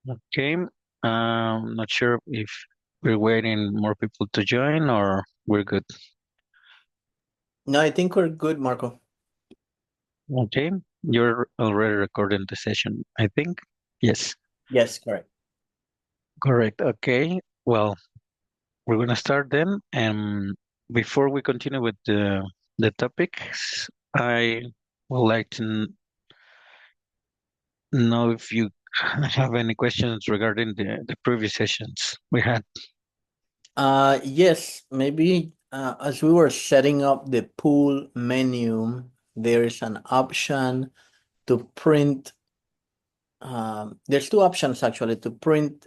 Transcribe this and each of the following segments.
Okay. Not sure if we're waiting more people to join or we're good. No, I think we're good, Marco. Okay. You're already recording the session, I think. Yes, Yes, correct. correct. Okay. Well, we're gonna start then. And before we continue with the topics, I would like to know if you have any questions regarding the previous sessions we had. Yes, maybe as we were setting up the pool menu, there is an option to print. There's two options actually to print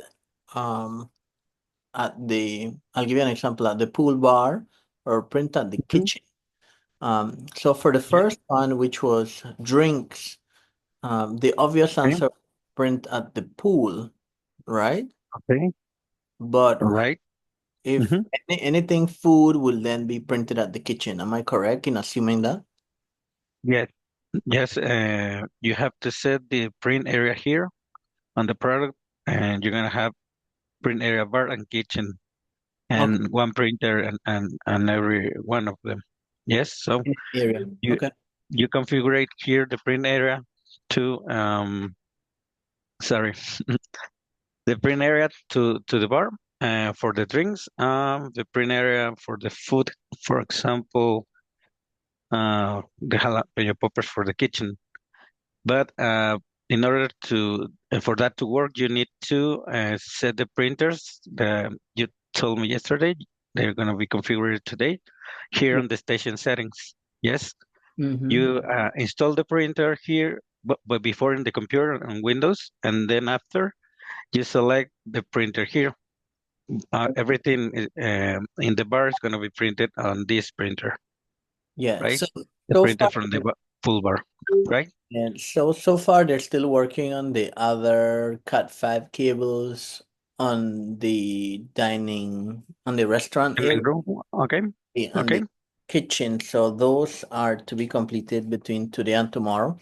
um, I'll give you an example at the pool bar or print at the Mhm. kitchen. So for the Yeah. first one, which was drinks, the obvious Okay. answer print at the pool, right? Okay. But All right. if Mm-hmm. anything food will then be printed at the kitchen. Am I correct in assuming that? Yes. Yes. You have to set the print area here on the product, and you're gonna have print area bar and kitchen, Okay, and one printer and every one of them. Yes. So area. you Okay. you configure here the print area to sorry the print area to the bar for the drinks, the print area for the food, for example, the jalapeno poppers for the kitchen. But in order to for that to work, you need to set the printers. You told me yesterday they're going to be configured today here Yeah. on the station settings. Yes, Mm-hmm. you install the printer here, but before in the computer on Windows, and then after you select the printer here. Everything in the bar is going to be printed on this printer, Yeah. right? The So printer far, from the full bar, right? and so far they're still working on the other Cat 5 cables on the restaurant And then area room, okay, and okay. the kitchen. So those are to be completed between today and tomorrow.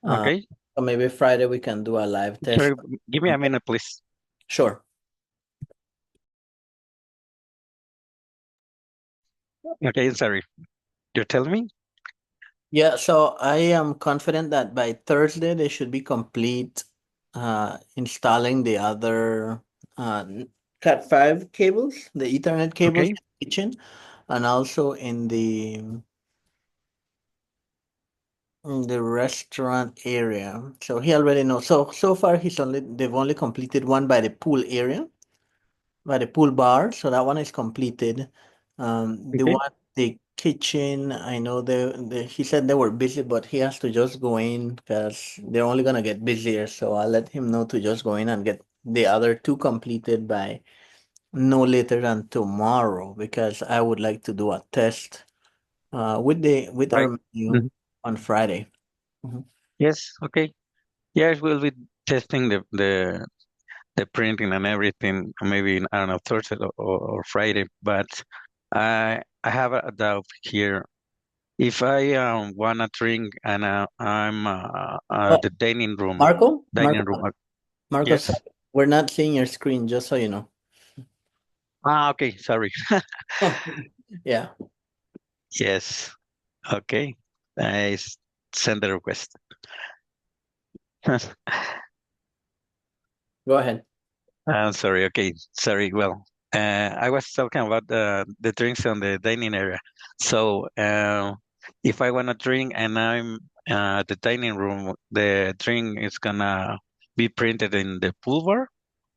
Uh, Okay, so maybe Friday we can do a live test. sorry, give me a minute, please. Sure. Okay, sorry. You're telling me? Yeah, so I am confident that by Thursday they should be complete installing the other Cat 5 cables, the Ethernet cables in Okay, the kitchen, and also in the restaurant area. So he already knows. So far they've only completed one by the pool area, by the pool bar. So that one is completed. The okay, one, the kitchen, I know he said they were busy, but he has to just go in because they're only gonna get busier. So I'll let him know to just go in and get the other two completed by no later than tomorrow because I would like to do a test with right. our menu Mhm. on Friday. Mhm. Yes, okay. Yes, we'll be testing the printing and everything, maybe I don't know Thursday or Friday. But I have a doubt here. If I wanna drink and I'm Oh, the dining room, Marco, dining Marco, room. Marco, Yes. sorry. We're not seeing your screen, just so you know. Okay. Sorry. Yeah, Yes. Okay. Send the request. go ahead. I'm sorry. Okay. Sorry. Well, I was talking about the drinks on the dining area. So, if I want to drink and I'm the dining room, the drink is gonna be printed in the pool bar,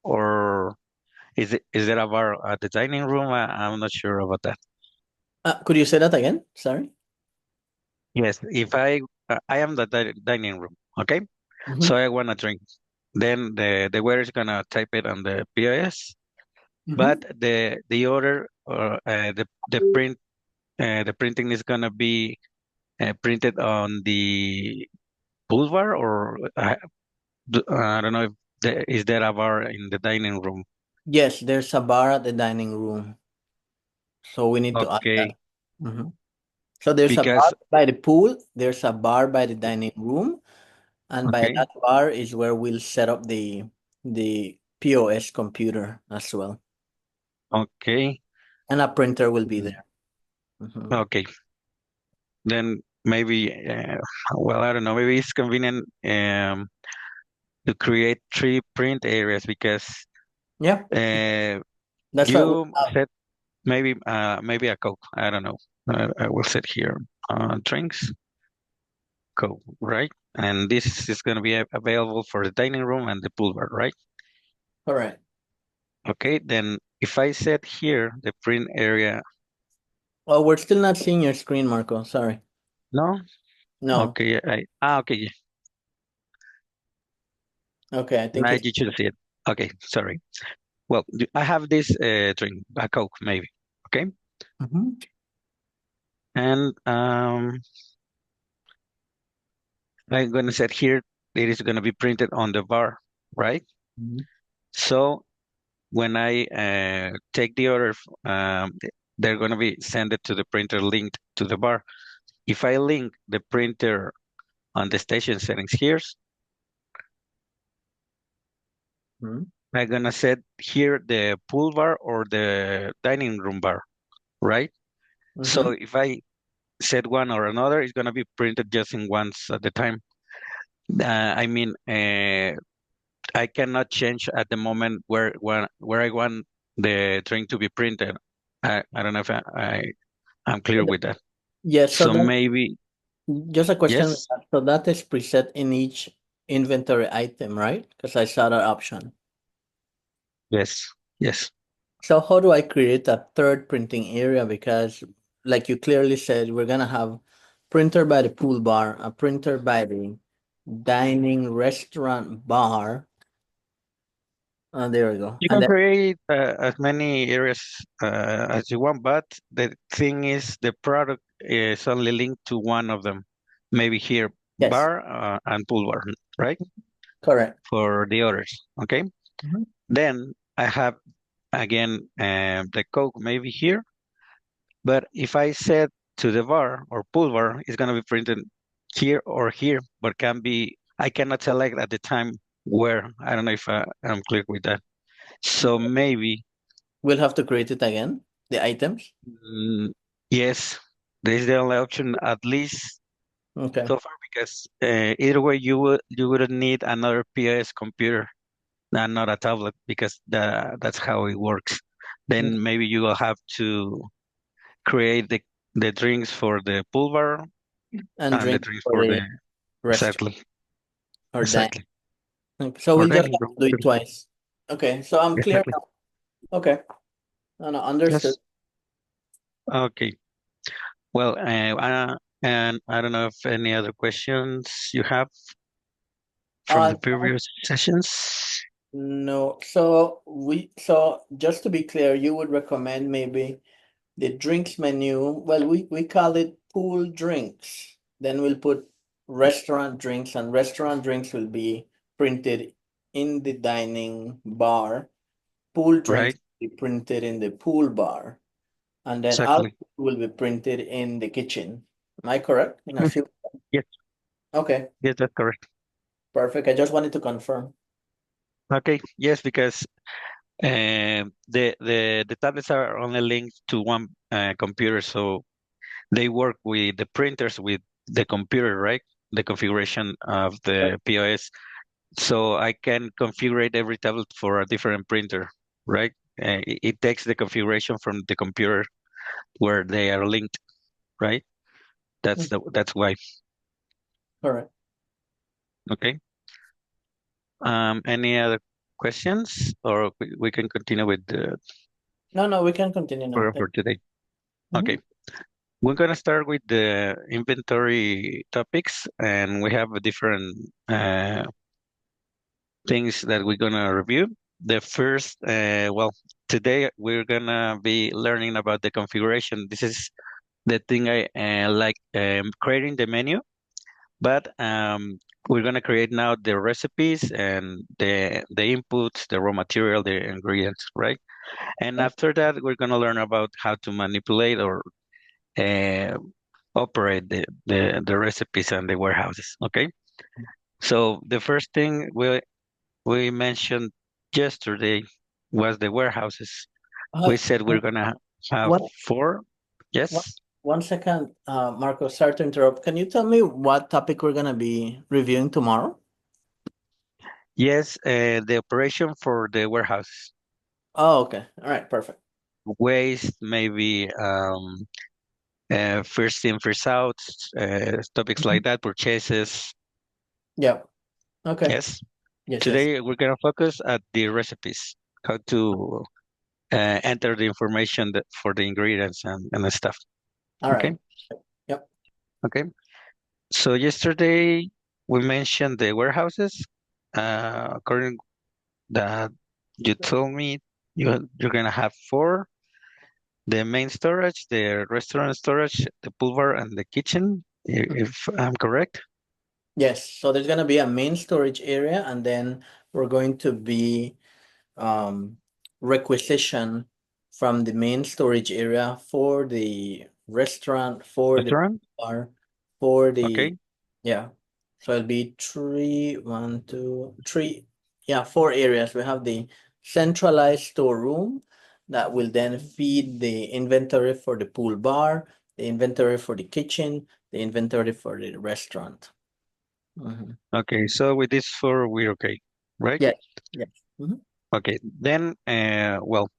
or is there a bar at the dining room? I'm not sure about that. Could you say that again? Sorry. Yes, if I am the dining room, okay? Mm-hmm. So I want to drink. Then the waiter is gonna type it on the POS, Mm-hmm. but the order or the printing is gonna be printed on the pool bar, or I don't know if is there a bar in the dining room? Yes, there's a bar at the dining room, so we need to add that. Okay, Mm-hmm. So there's a bar because by the pool, there's a bar by the dining room, and by okay, that bar is where we'll set up the the POS computer as well. Okay. And a printer will be Mm, there. Mhm. Okay. Then maybe, well, I don't know. Maybe it's convenient to create three print areas because Yeah, uh, that's what we you have. said maybe a Coke. I don't know. I will set here drinks, Coke, right? And this is going to be available for the dining room and the pool bar, right? All right. Okay, then if I set here the print area, Oh, we're still not seeing your screen, Marco. Sorry. no? No. Okay, okay, yeah. Okay, I think Now it's you should see it. Okay, sorry. Well, I have this drink, a Coke, maybe. Okay, Mhm. and I'm gonna set here it is gonna be printed on the bar, right? Mhm. So when I take the order, they're gonna be sent it to the printer linked to the bar. If I link the printer on the station settings here, Mhm. I'm gonna set here the pool bar or the dining room bar, right? So Mhm. if I set one or another, it's gonna be printed just in once at the time. I mean, I cannot change at the moment where I want the drink to be printed. I don't know if I'm clear with that. Yes, so So that maybe just a question. yes, So that is preset in each inventory item, right? Because I saw that option. yes, yes. So how do I create a third printing area? Because like you clearly said, we're gonna have printer by the pool bar, a printer by the dining restaurant bar. There we go. You And can then create as many areas as you want, but the thing is the product is only linked to one of them. Maybe here yes, bar and pool bar, right? correct. For the others, okay? Mhm. Then I have again the Coke maybe here, but if I set to the bar or pool bar, it's gonna be printed here or here, but can be I cannot select at the time where. I don't know if I'm clear with that. So maybe We'll have to create it again, the items. mm, yes, this is the only option at least Okay. so far because either way you wouldn't need another POS computer and not a tablet because that's how it works. Okay. Then maybe you will have to create the drinks for the pool bar And and the drink drinks for for the the restaurant exactly or dine. exactly Okay, so or we'll just dining have room to do it twice. Okay, so I'm clear exactly. now. Okay, no, no, understood. Yes. Okay. Well, and I don't know if any other questions you have from the No, previous sessions. no. So just to be clear, you would recommend maybe the drinks menu. Well, we call it pool drinks. Then we'll put restaurant drinks, and restaurant drinks will be printed in the dining bar. Pool drinks Right? will be printed in the pool bar, and then Exactly. alcohol will be printed in the kitchen. Am I correct? In a Mhm. few. Yes, Okay, yes, that's correct. perfect. I just wanted to confirm. Okay, yes, because the tablets are only linked to one computer, so they work with the printers with the computer, right? The configuration of the POS. So I can configure every tablet for a different printer, right? It takes the configuration from the computer where they are linked, right? Mm, That's why. correct. Okay. Any other questions, or we can continue with the No, no, we can continue now. program for today? Okay. Mhm. We're gonna start with the inventory topics, and we have a different things that we're gonna review. The first, well, today we're gonna be learning about the configuration. This is the thing I like creating the menu, but we're gonna create now the recipes and the inputs, the raw material, the ingredients, right? And Okay. after that, we're gonna learn about how to manipulate or uh, operate the recipes and the warehouses. Okay. So the first thing we mentioned yesterday was the warehouses. We Uh, said we're gonna have one, four. one, Yes. 1 second, Marco, sorry to interrupt. Can you tell me what topic we're gonna be reviewing tomorrow? Yes, the operation for the warehouse. Oh, okay. All right, perfect. Waste, maybe first in, first out, topics Mhm. like that, purchases. Yeah. Okay. Yes. Yes, yes. Today we're gonna focus at the recipes, how to enter the information that, for the ingredients and the stuff. All Okay. right. Yep. Okay. So yesterday we mentioned the warehouses. According that you told me you're gonna have four: the main storage, the restaurant storage, the pool bar, and the kitchen. If I'm correct. Yes. So there's gonna be a main storage area, and then we're going to be um requisition from the main storage area for the restaurant, for the Restaurant. bar, for the Okay. yeah. So it'll be three, one, two, three. Yeah, four areas. We have the centralized storeroom that will then feed the inventory for the pool bar, the inventory for the kitchen, the inventory for the restaurant. Mhm. Okay. So with this four, we're okay, right? Yes, yes. Mhm. Okay. Then, well,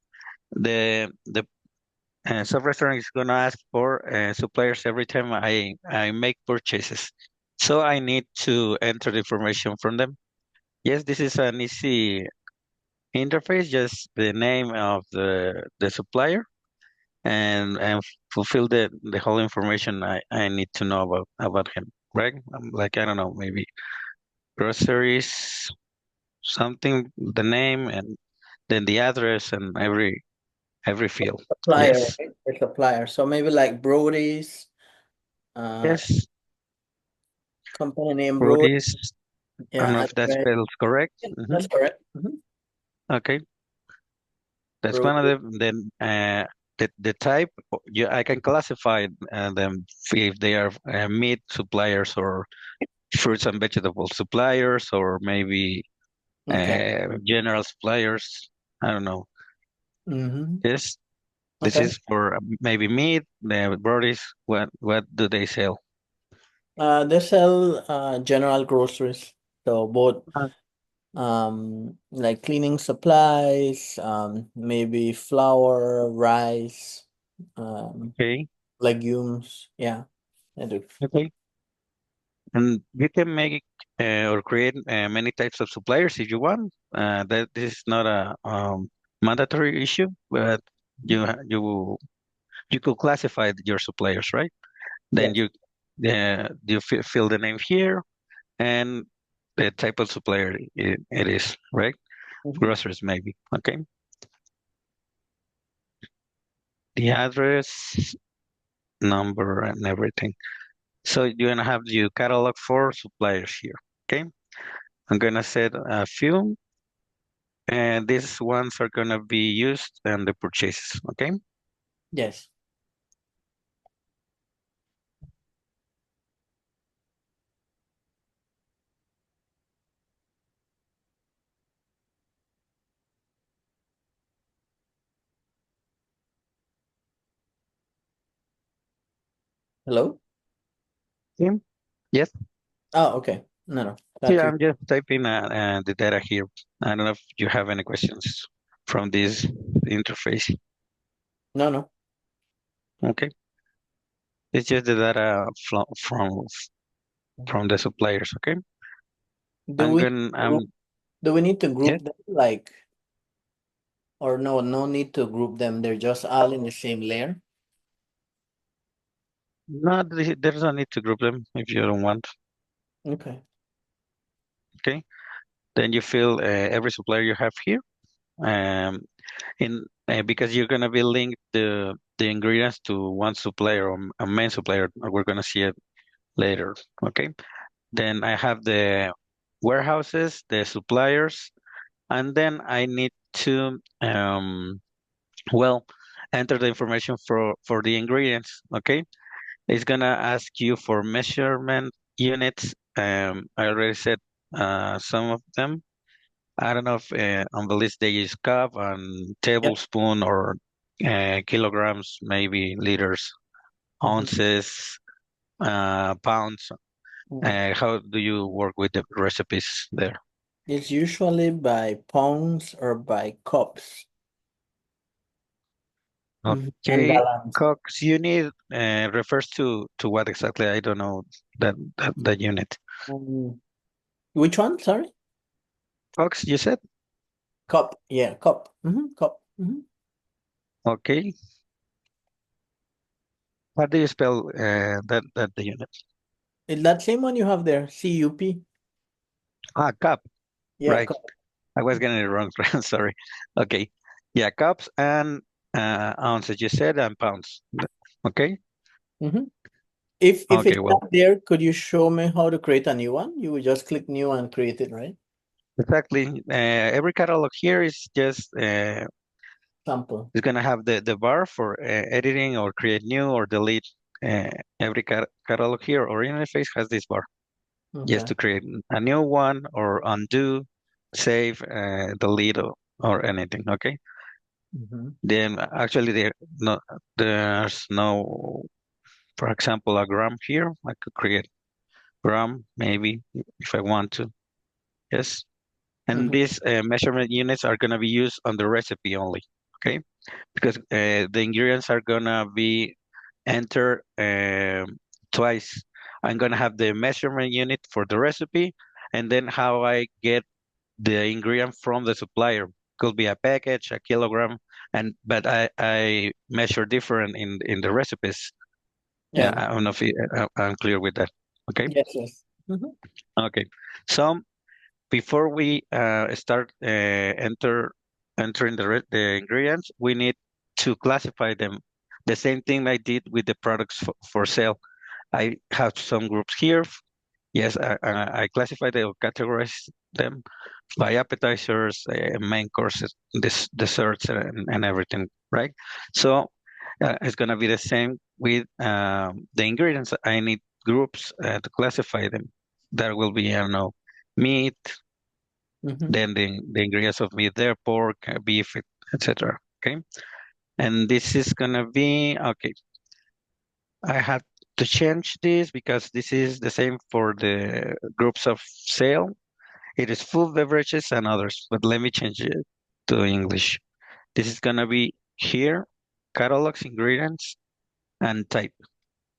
the sub restaurant is gonna ask for suppliers every time I make purchases. So I need to enter the information from them. Yes, this is an easy interface, just the name of the supplier and fulfill the whole information I need to know about him, right? Like I don't know, maybe groceries, something, the name and then the address and every field. Supplier, Yes. right? A supplier. So maybe like Brody's, uh, Yes. company name Brody. Brody's. I don't know Yeah, if that address. spells correct. Yeah, that's correct. Okay. That's one of Brody. them. Then the type, I can classify them if they are meat suppliers or fruits and vegetable suppliers or maybe Okay. general suppliers. I don't know. Mm-hmm. This Okay. is for maybe meat. The Brody's, what do they sell? They sell general groceries. So both Uh, like cleaning supplies, maybe flour, rice, um, Okay, legumes. Yeah, I do. okay. And you can make or create many types of suppliers if you want. That this is not a mandatory issue, but you could classify your suppliers, right? Then Yes. you fill the name here and the type of supplier it is, right? Mhm. Groceries maybe. Okay. The address, number, and everything. So you're gonna have your catalog for suppliers here. Okay. I'm gonna set a few, and these ones are gonna be used in the purchases. Okay. Yes. Hello? Yeah. Yes. Oh, okay. No, no. Got Yeah. you. I'm just typing the data here. I don't know if you have any questions from this interface. No, no. Okay. It's just the data from the suppliers. Okay. Do I'm we gonna. group, do we need to Yes. group them like, or no, no need to group them. They're just all in the same layer. No, there's no need to group them if you don't want. Okay. Okay. Then you fill every supplier you have here. Um, in because you're gonna be linked the ingredients to one supplier or a main supplier. We're gonna see it later. Okay. Then I have the warehouses, the suppliers, and then I need to well enter the information for the ingredients. Okay. It's gonna ask you for measurement units. I already said some of them. I don't know if on the list they use cup and tablespoon or kilograms, maybe liters, Mhm. ounces, pounds. How do you work with the recipes there? It's usually by pounds or by cups. And Okay, gallons. Cox unit refers to what exactly? I don't know that unit. Um, which one? Sorry? Cox, you said? Cup. Yeah, cup. Cup. Okay. How do you spell that the unit? It's that same one you have there. CUP. Ah, cup. Yeah, Right. cup. I was getting it wrong. Sorry. Okay. Yeah, cups and ounces. You said and pounds. Okay. hmm If Okay. it's Well, not there, could you show me how to create a new one? You would just click new and create it, right? exactly. Every catalog here is just Sample. is gonna have the bar for editing or create new or delete. Every catalog here or interface has this bar just Okay. to create a new one or undo, save, delete or anything. Okay. Then actually there's no, for example, a gram here. I could create gram maybe if I want to. Yes. And hmm these measurement units are going to be used on the recipe only. Okay. Because the ingredients are going to be entered twice. I'm going to have the measurement unit for the recipe and then how I get the ingredient from the supplier. Could be a package, a kilogram, and but I measure different in the recipes. Yeah, Yeah. I don't know if I'm clear with that. Okay. Yes, yes. Okay. So before we start entering the ingredients, we need to classify them. The same thing I did with the products for sale. I have some groups here. Yes, I classify them or categorize them by appetizers, main courses, desserts, and everything, right? So it's gonna be the same with the ingredients. I need groups to classify them. There will be, I don't know, meat, hmm then the ingredients of meat there, pork, beef, etc. Okay, and this is gonna be okay. I had to change this because this is the same for the groups of sale. It is food, beverages, and others, but let me change it to English. This is gonna be here, catalogs, ingredients, and type.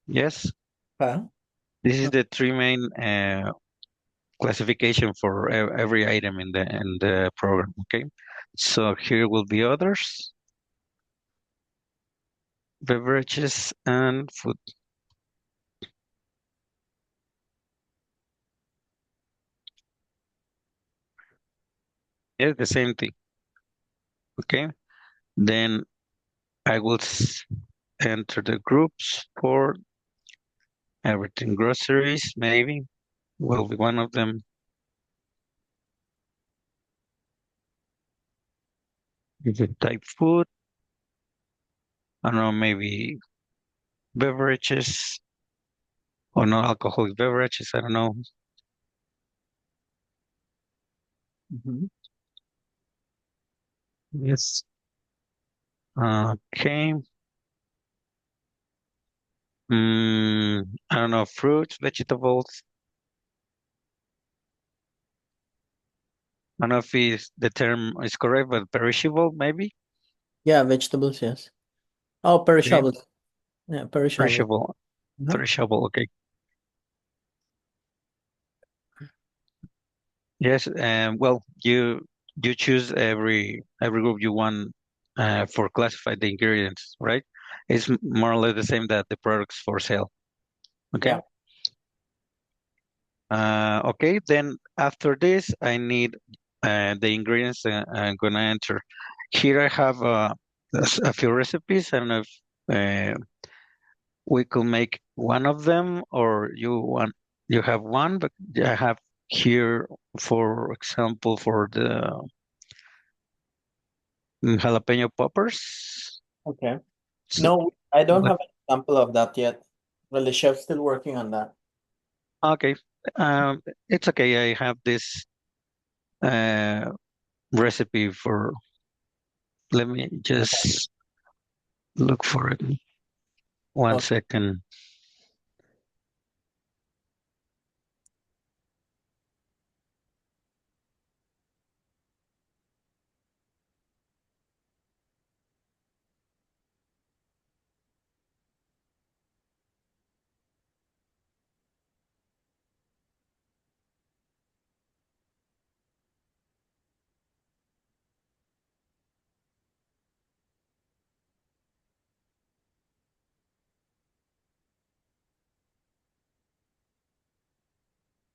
Yes, Huh? this is the three main classification for every item in the program. Okay, so here will be others, beverages, and food. Yeah, the same thing. Okay, then I will enter the groups for everything. Groceries, maybe will be one of them. If it type food, I don't know, maybe beverages or non-alcoholic beverages. I don't know. hmm Yes. Okay. I don't know, fruits, vegetables. I don't know if the term is correct, but perishable, maybe. Yeah, vegetables, yes. Oh, Okay. perishables. Yeah, perishables. Perishable, Uh-huh. perishable. Okay. Yes. Well, you choose every group you want for classify the ingredients, right? It's more or less the same that the products for sale. Okay. Yeah. Okay. Then after this, I need the ingredients I'm gonna enter. Here I have a few recipes. I don't know if we could make one of them, or you have one, but I have here, for example, for the jalapeno poppers. Okay. So, No, I don't let- have an example of that yet. Well, the chef's still working on that. okay, it's okay. I have this. recipe for, let me just look for it. One Okay. second.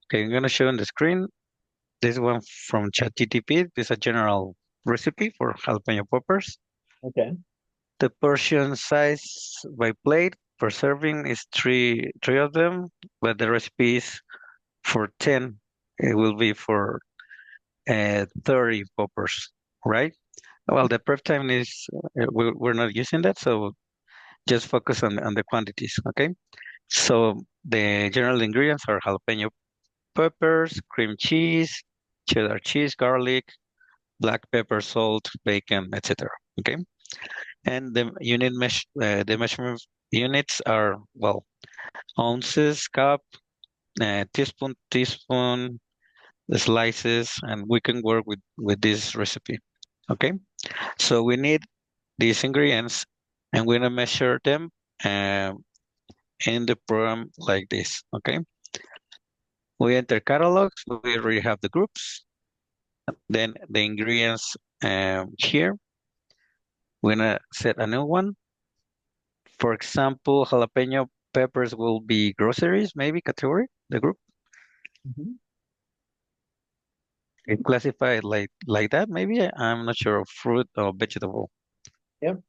Okay, I'm gonna show on the screen. This one from ChatGPT. This is a general recipe for jalapeno poppers. Okay. The portion size by plate per serving is three of them, but the recipe is for 10. It will be for 30 poppers, right? Well, the prep time is we're not using that, so just focus on the quantities, okay? So the general ingredients are jalapeno peppers, cream cheese, cheddar cheese, garlic, black pepper, salt, bacon, etc. Okay, and the measurement units are, well, ounces, cup, teaspoon, the slices, and we can work with this recipe. Okay, so we need these ingredients, and we're gonna measure them um, in the program like this. Okay, we enter catalogs. We already have the groups. Then the ingredients here. We're gonna set a new one. For example, jalapeno peppers will be groceries, maybe category, the group. Mhm. It classified like that, maybe. I'm not sure of fruit or vegetable. Yep.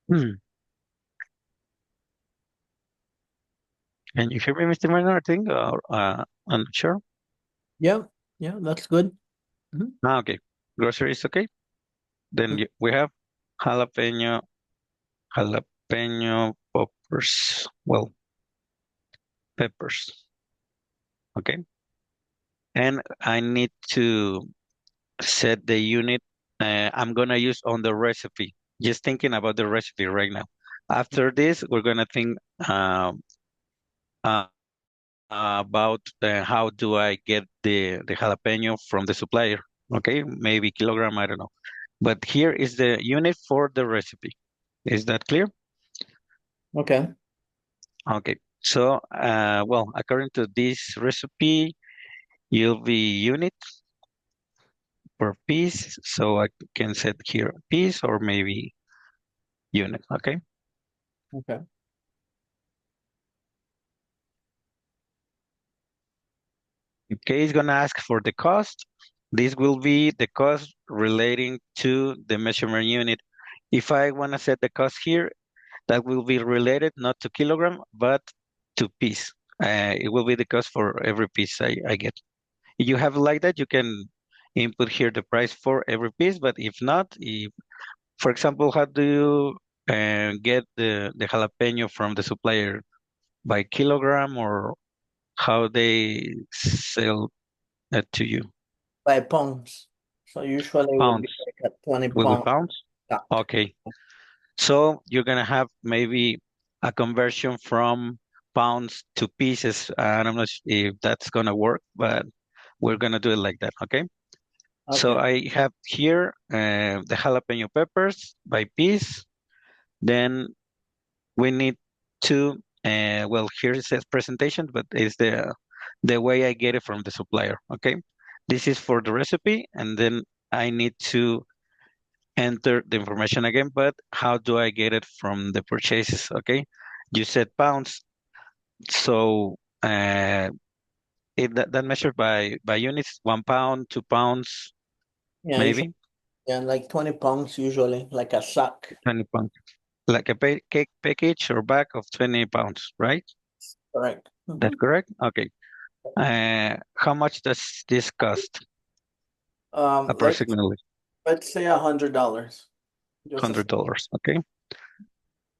Hmm. Can you hear me, Mr. Minor? I think, or I'm not sure. Yeah. Yeah. That's good. Mhm. Okay. Groceries, okay. Then we have jalapeno, jalapeno poppers. Well, peppers. Okay. And I need to set the unit I'm gonna use on the recipe. Just thinking about the recipe right now. After this, we're gonna think uh, about how do I get the jalapeno from the supplier. Okay, maybe kilogram, I don't know. But here is the unit for the recipe. Is that clear? Okay. Okay. So, well, according to this recipe, you'll be unit per piece. So I can set here piece or maybe unit. Okay. Okay. Okay, it's gonna ask for the cost. This will be the cost relating to the measurement unit. If I wanna set the cost here, that will be related not to kilogram, but to piece. It will be the cost for every piece I get. If you have like that, you can input here the price for every piece, but if not, if, for example, how do you get the jalapeno from the supplier? By kilogram or how they sell it to you? By pounds. So usually it would be Pounds. like a 20 Will be pound pounds? sack. Okay. So you're gonna have maybe a conversion from pounds to pieces. And I'm not if that's gonna work, but we're gonna do it like that, okay? So Okay. I have here the jalapeno peppers by piece. Then we need to, well, here it says presentation, but it's the way I get it from the supplier, okay? This is for the recipe, and then I need to enter the information again, but how do I get it from the purchases? Okay, you said pounds, so that measured by units, 1 pound, 2 pounds, Yeah, usually, maybe yeah, like 20 pounds usually, like a sack. 20 pounds, like a cake package or bag of 20 pounds, right? Correct. That's correct. Okay. How much does this cost Um, let's approximately? let's say $100. Just a $100. Okay.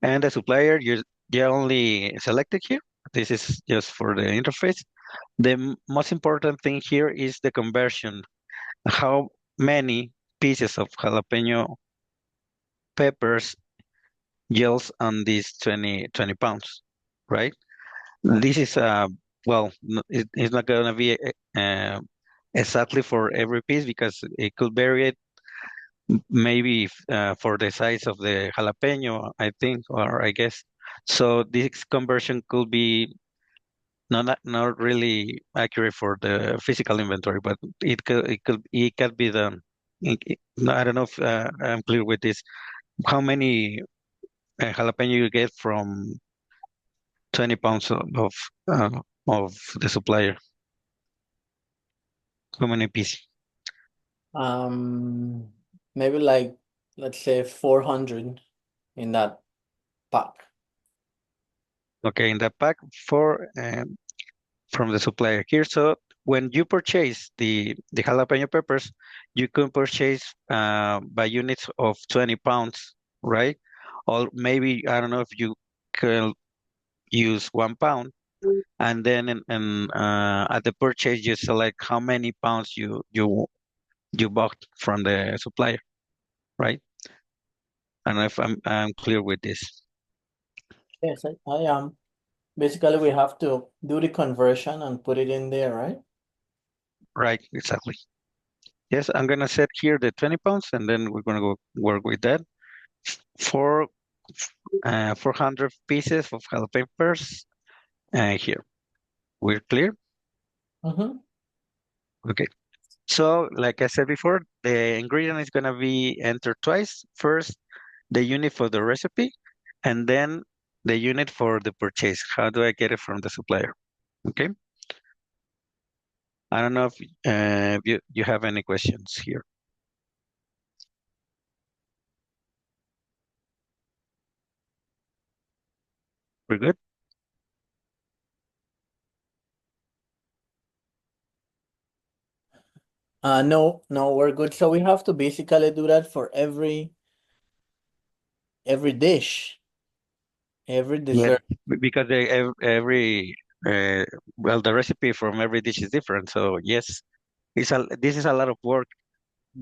And the supplier you only selected here. this is just for the interface. The most important thing here is the conversion. How many pieces of jalapeno peppers yields on these 20 pounds, right? This is well, it's not gonna be exactly for every piece because it could vary it maybe for the size of the jalapeno, I think, or I guess. So this conversion could be not really accurate for the physical inventory, but it can be done. No, I don't know if I'm clear with this. How many jalapeno you get from 20 pounds of the supplier? How many pieces? Maybe like, let's say 400 in that pack. Okay, in the pack for from the supplier here. So when you purchase the jalapeno peppers, you can purchase by units of 20 pounds, right? Or maybe I don't know if you can use 1 pound, and then at the purchase you select how many pounds you bought from the supplier, right? I don't know if I'm clear with this. Yes, I am. Basically, we have to do the conversion and put it in there, right? Right, exactly. Yes, I'm gonna set here the 20 pounds, and then we're gonna go work with that. For 400 pieces of jalapeno peppers here. We're clear? Mm-hmm. Okay. So, like I said before, the ingredient is gonna be entered twice. First, the unit for the recipe, and then the unit for the purchase. How do I get it from the supplier? Okay. I don't know if you have any questions here. We're good? No, we're good. So we have to basically do that for every dish, every Yes, dessert. because every well, the recipe from every dish is different. So yes, this is a lot of work.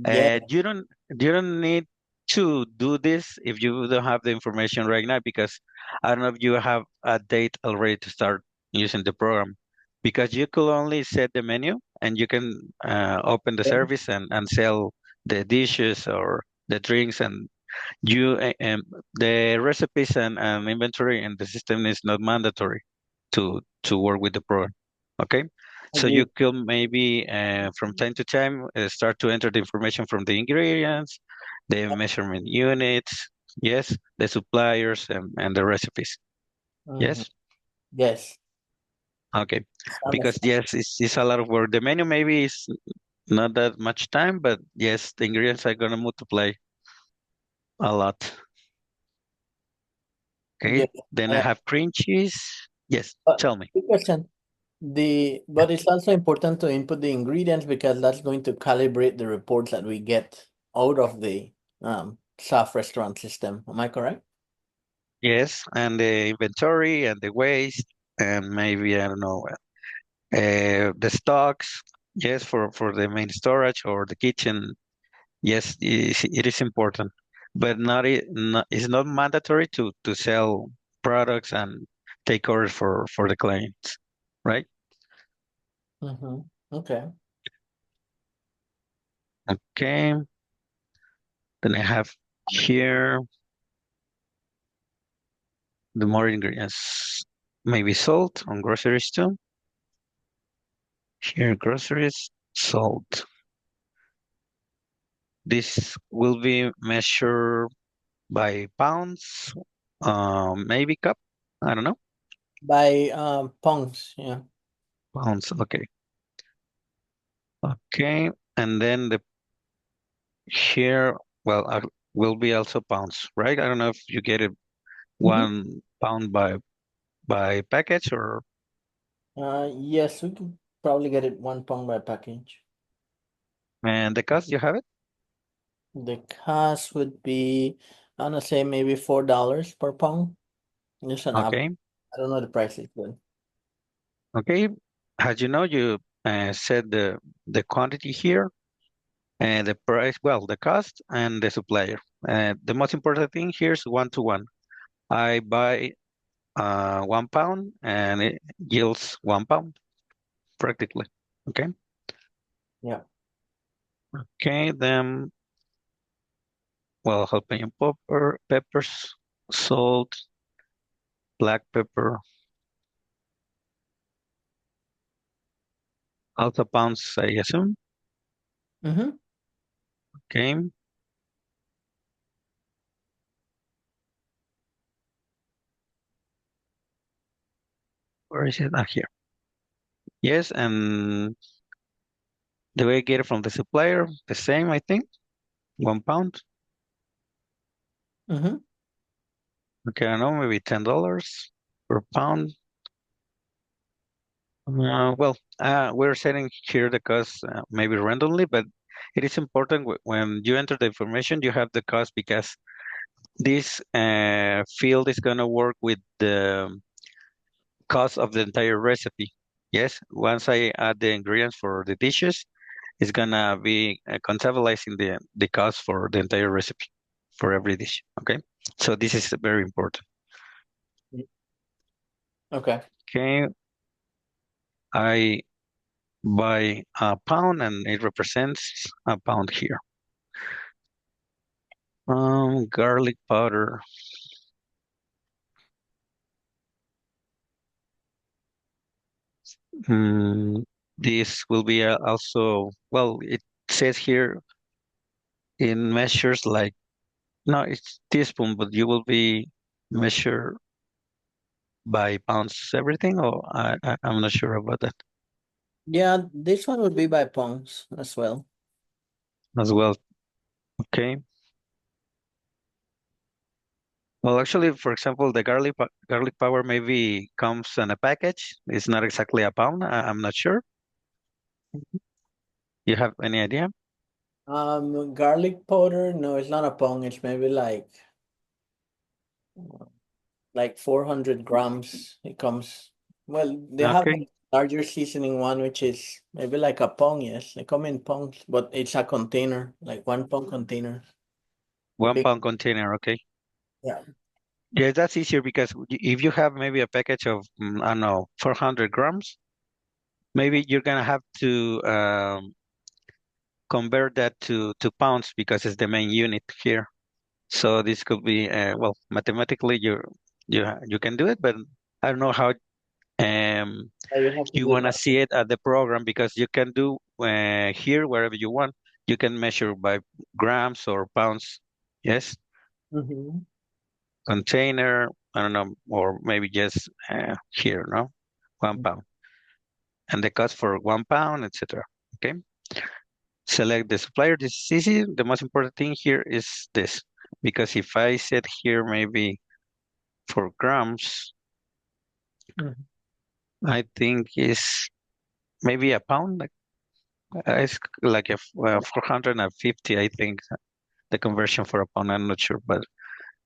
Yeah. You don't need to do this if you don't have the information right now because I don't know if you have a date already to start using the program because you could only set the menu and you can open the service and sell the dishes or the drinks and you the recipes and inventory in the system is not mandatory to work with the program. Okay, so you Agreed. could maybe from time to time start to enter the information from the ingredients, the measurement units, yes, the suppliers and the recipes. Mhm. Yes, Yes. okay, because Understand. yes, it's a lot of work. The menu maybe is not that much time, but yes, the ingredients are gonna multiply a lot. Okay, Yeah. then I Uh, have cream cheese. Yes, tell me. Quick question. But it's also important to input the ingredients because that's going to calibrate the reports that we get out of the SAF restaurant system. Am I correct? Yes, and the inventory and the waste and maybe I don't know the stocks. Yes, for the main storage or the kitchen. Yes, it is important, but it's not mandatory to sell products and take orders for the clients, right? Mm-hmm. Okay. Okay. Then I have here the more ingredients. Maybe salt on groceries too. Here, groceries, salt. This will be measured by pounds, maybe cup. I don't know. By pounds, yeah. Pounds. Okay. Okay. And then the here, well, will be also pounds, right? I don't know if you get it Mm-hmm. 1 pound by package or Yes, we could probably get it 1 pound by package. and the cost you have it. The cost would be, I wanna say maybe $4 per pound. Just an average. Okay. I don't know the prices, but. Okay, as you know, you set the quantity here and the price, well, the cost and the supplier. The most important thing here is one to one. I buy 1 pound and it yields 1 pound practically. Okay. Yeah. Okay, then well, jalapeno peppers, salt, black pepper, also pounds, I assume. Mm-hmm. Okay, where is it? Ah, here. Yes, and the way I get it from the supplier, the same, I think, 1 pound. Mm-hmm. Okay, I know, maybe $10 per pound. We're setting here the cost maybe randomly, but it is important when you enter the information, you have the cost because this field is going to work with the cost of the entire recipe. Yes, once I add the ingredients for the dishes, it's gonna be contabilizing the cost for the entire recipe for every dish. Okay, so this is very important. Okay. Okay, I buy a pound and it represents a pound here. Garlic powder. Mm, this will be also, well, it says here in measures like, no, it's teaspoon, but you will be measure by pounds everything, or I'm not sure about that Yeah, this one would be by pounds as well. as well. Okay. Well, actually, for example, the garlic powder maybe comes in a package. It's not exactly a pound. I'm not sure. You have any idea? Garlic powder, no, it's not a pound. It's maybe like 400 grams. It comes, well, they have Okay. a larger seasoning one, which is maybe like a pound, yes. They come in pounds, but it's a container, like 1 pound container. A One big, pound container. Okay. yeah. Yeah, that's easier because if you have maybe a package of, I don't know, 400 grams, maybe you're gonna have to convert that to pounds because it's the main unit here. So this could be, well, mathematically you can do it, but I don't know how um, Yeah, you have to you do it want to that see it at the program because you can do here wherever you want. You can measure by grams or pounds. Yes, way. Mm-hmm. container. I don't know, or maybe just here, no, 1 pound, and the cost for 1 pound, etc. Okay, select the supplier. This is easy. The most important thing here is this, because if I set here maybe for grams, Mhm. I think is maybe a pound. Like, it's like 450, I think, the conversion for a pound. I'm not sure, but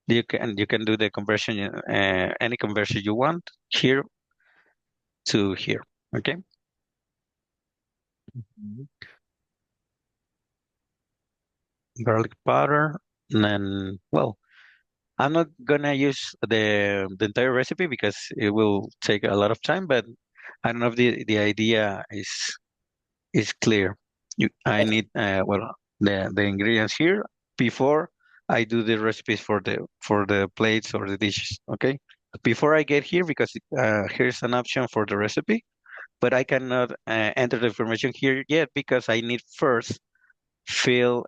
you can do the conversion, any conversion you want here to here. Okay, Mhm. garlic powder, and then well, I'm not gonna use the entire recipe because it will take a lot of time, but I don't know if the idea is clear. I Yeah. need well the ingredients here before I do the recipes for the plates or the dishes. Okay, before I get here because here's an option for the recipe, but I cannot enter the information here yet because I need first fill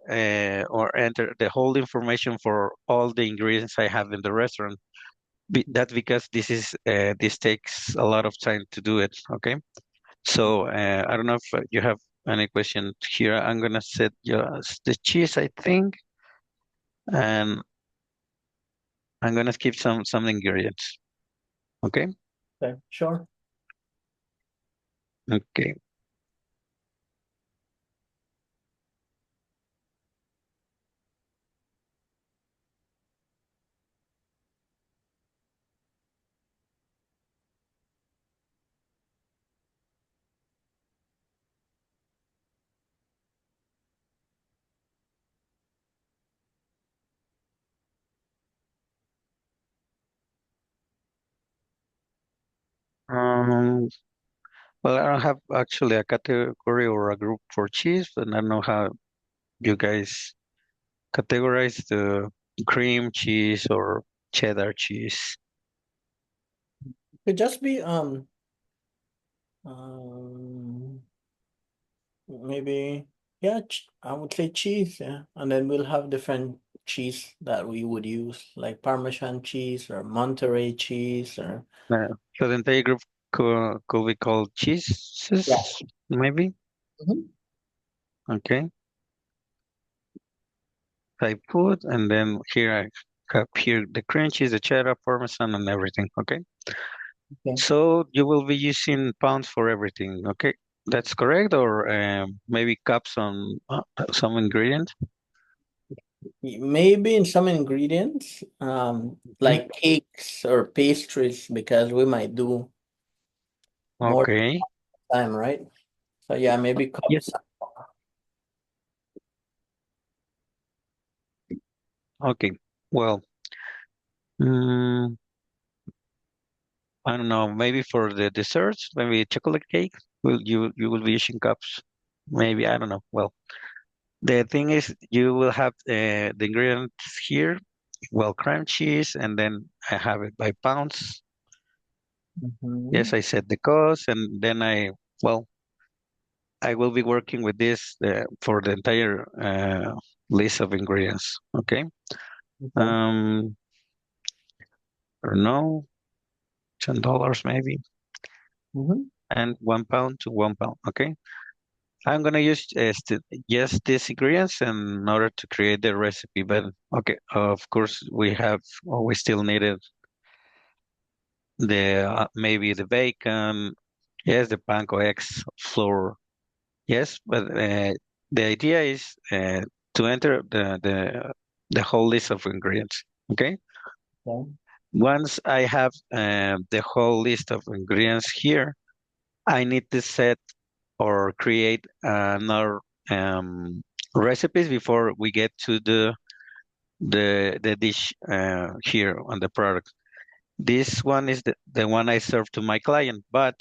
or enter the whole information for all the ingredients I have in the restaurant. That's because this takes a lot of time to do it. Okay. So I don't know if you have any question here. I'm gonna set just the cheese, I think, and I'm gonna skip some ingredients. Okay. Okay, sure. Okay. Well, I don't have actually a category or a group for cheese, but I don't know how you guys categorize the cream cheese or cheddar cheese. Could just be um maybe yeah, I would say cheese, yeah. And then we'll have different cheese that we would use, like Parmesan cheese or Monterey cheese or So the entire group could be called yeah. cheeses, maybe. Mhm. Okay. I put, and then here I have here the cream cheese, the cheddar, parmesan, and everything. Okay. Okay. So you will be using pounds for everything. Okay. That's correct, or maybe cups on some ingredients. Maybe in some ingredients, Mhm. like cakes or pastries, because we might do more Okay. time, right? So yeah, maybe Yes. cups. Okay. Well, mm, I don't know. Maybe for the desserts, maybe chocolate cake. Will you will be using cups? Maybe I don't know. Well, the thing is, you will have the ingredients here. Well, cream cheese, and then I have it by pounds. Yes, Mhm. I said the cost, and then well, I will be working with this for the entire list of ingredients. Okay. Okay. Um, I don't know, $10 maybe, Mhm. and 1 pound to 1 pound. Okay. I'm gonna use just these ingredients in order to create the recipe. But okay, of course we still needed the maybe the bacon, yes, the panko eggs, flour, yes. But the idea is to enter the whole list of ingredients. Okay. Okay. Once I have the whole list of ingredients here, I need to set or create another recipes before we get to the dish here on the product. This one is the one I serve to my client, but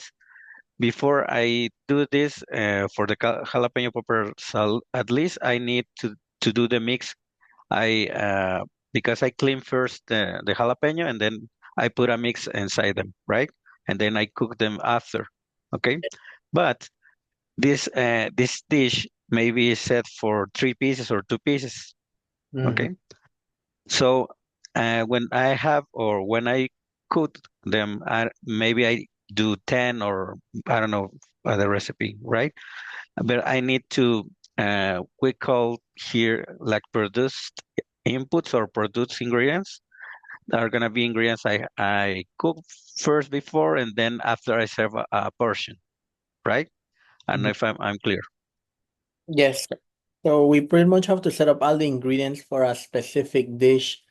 before I do this for the jalapeno pepper at least I need to do the mix. I because I clean first the jalapeno and then I put a mix inside them, right? And then I cook them after. Okay, but this dish maybe is set for 3 pieces or 2 pieces. Mhm. Okay, so when I have or when I cook them, maybe I do 10 or I don't know the recipe, right? But I need to we call here like produced inputs or produced ingredients are gonna be ingredients I cook first before and then after I serve a portion, right? I don't know Mhm. if I'm clear. Yes. So we pretty much have to set up all the ingredients for a specific dish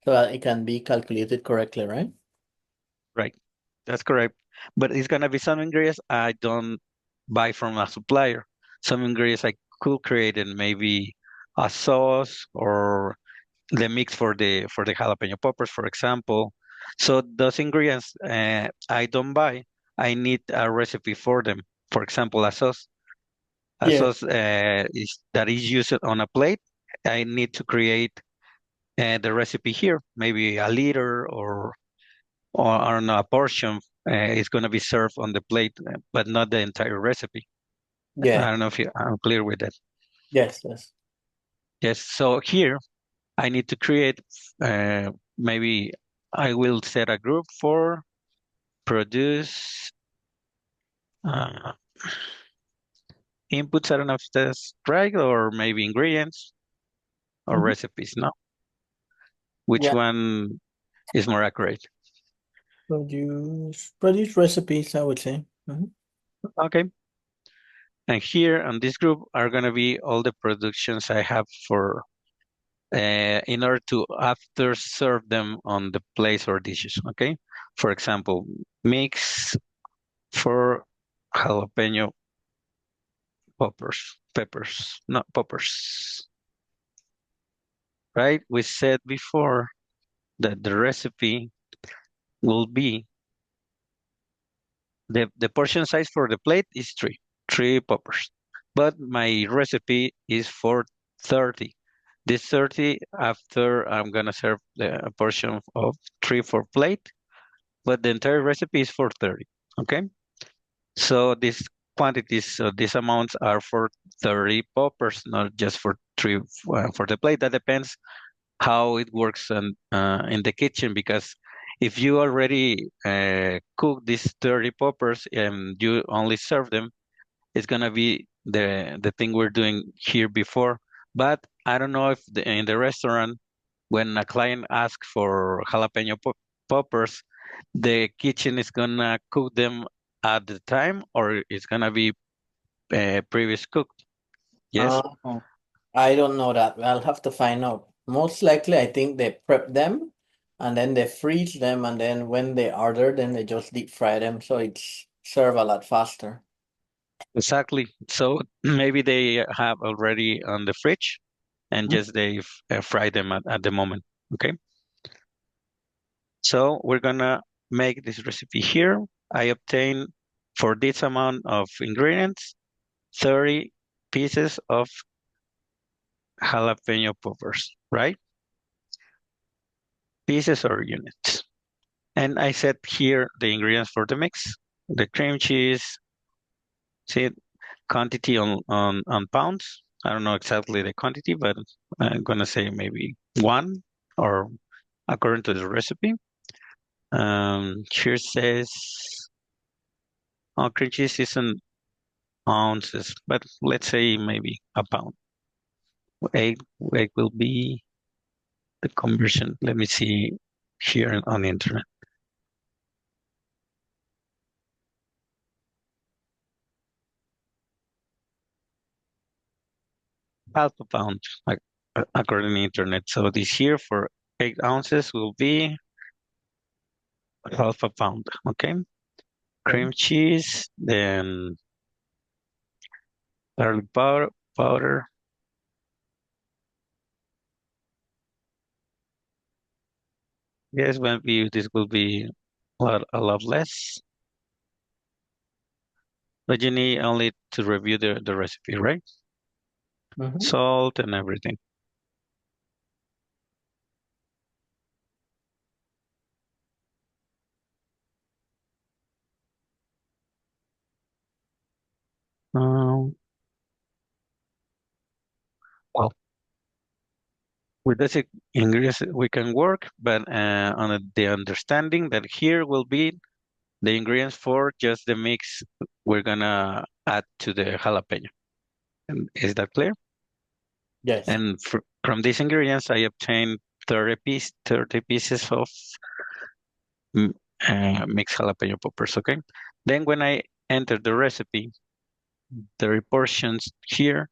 so that it can be calculated correctly, right? Right. That's correct. But it's gonna be some ingredients I don't buy from a supplier. Some ingredients I could create in maybe a sauce or the mix for the jalapeno poppers, for example. So those ingredients I don't buy. I need a recipe for them. For example, a sauce. A Yeah. sauce that is used on a plate. I need to create the recipe here, maybe a liter or I don't know, a portion is going to be served on the plate, but not the entire recipe. Yeah. I don't know if I'm clear with that. Yes, yes. Yes, so here I need to create, maybe I will set a group for produce uh, inputs. I don't know if that's right, or maybe ingredients or Mhm. recipes. No, which Yeah. one is more accurate? Produce recipes, I would say. Mhm. Okay. And here on this group are going to be all the productions I have for in order to after serve them on the plates or dishes. Okay. For example, mix for jalapeno peppers, not poppers, right? We said before that the recipe will be The portion size for the plate is three poppers, but my recipe is for 30. This 30 after I'm gonna serve a portion of three for plate, but the entire recipe is for 30. Okay, so these quantities, these amounts are for 30 poppers, not just for three for the plate. That depends how it works in the kitchen, because if you already cook these 30 poppers and you only serve them, it's gonna be the thing we're doing here before. But I don't know if in the restaurant, when a client asks for jalapeno poppers, the kitchen is gonna cook them at the time, or it's gonna be previous cooked. Yes. Oh, I don't know that. I'll have to find out. Most likely, I think they prep them and then they freeze them, and then when they order, then they just deep fry them, so it's serve a lot faster. Exactly. So maybe they have already on the fridge and Mhm. just they fry them at the moment. Okay. So we're gonna make this recipe here. I obtain for this amount of ingredients 30 pieces of jalapeno poppers, right? Pieces or units. And I set here the ingredients for the mix. The cream cheese, see quantity on pounds. I don't know exactly the quantity, but I'm gonna say maybe one, or according to the recipe. Here says, oh, cream cheese isn't ounces, but let's say maybe a pound. Egg will be the conversion. Let me see here on the internet. Half a pound, like, according to the internet. So this here for 8 ounces will be half a pound. Okay. Okay. Cream cheese, then garlic powder. Yes, when we use this will be a lot less, but you need only to review the recipe, right? Mhm. Salt and everything. Um, well, with this ingredients we can work, but on the understanding that here will be the ingredients for just the mix we're gonna add to the jalapeno. And is that clear? Yes. And from these ingredients, I obtained 30 pieces of mm, mixed jalapeno poppers. Okay. Then when I enter the recipe, the portions here,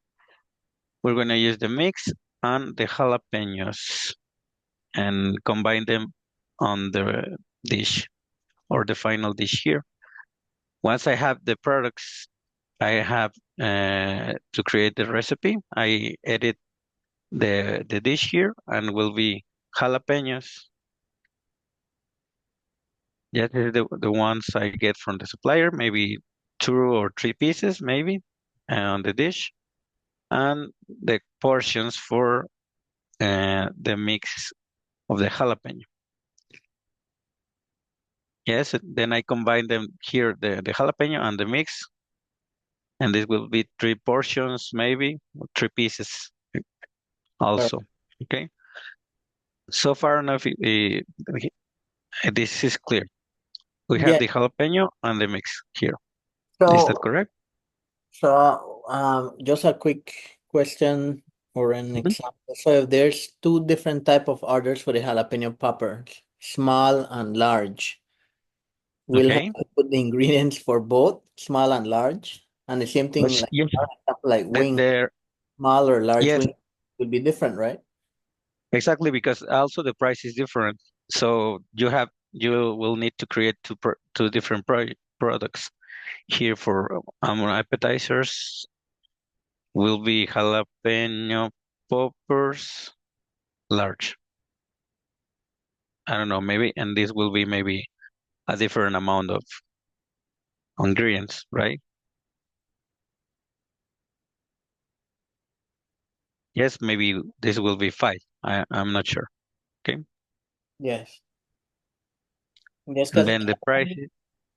we're gonna use the mix and the jalapenos and combine them on the dish, or the final dish here. Once I have the products I have to create the recipe, I edit the dish here, and will be jalapenos. Yeah, the ones I get from the supplier, maybe 2 or 3 pieces, maybe, on the dish, and the portions for the mix of the jalapeno. Yes, then I combine them here, the jalapeno and the mix, and this will be 3 portions, maybe, or 3 pieces also. Okay. So far enough, this is clear. We have Yeah. the jalapeno and the mix here. Is that So, correct? just a quick question or an Mhm. example. So, if there's two different type of orders for the jalapeno poppers, small and large, we'll have Okay. to put the ingredients for both small and large, and the same thing But like yes, like wing, there, small or large yes, wing will be different, right? exactly, because also the price is different. So you will need to create two different products. Here for appetizers will be jalapeno poppers large. I don't know, maybe, and this will be maybe a different amount of. ingredients, right? Yes, maybe this will be 5. I'm not sure. Okay. Yes. Yes, And because then the price,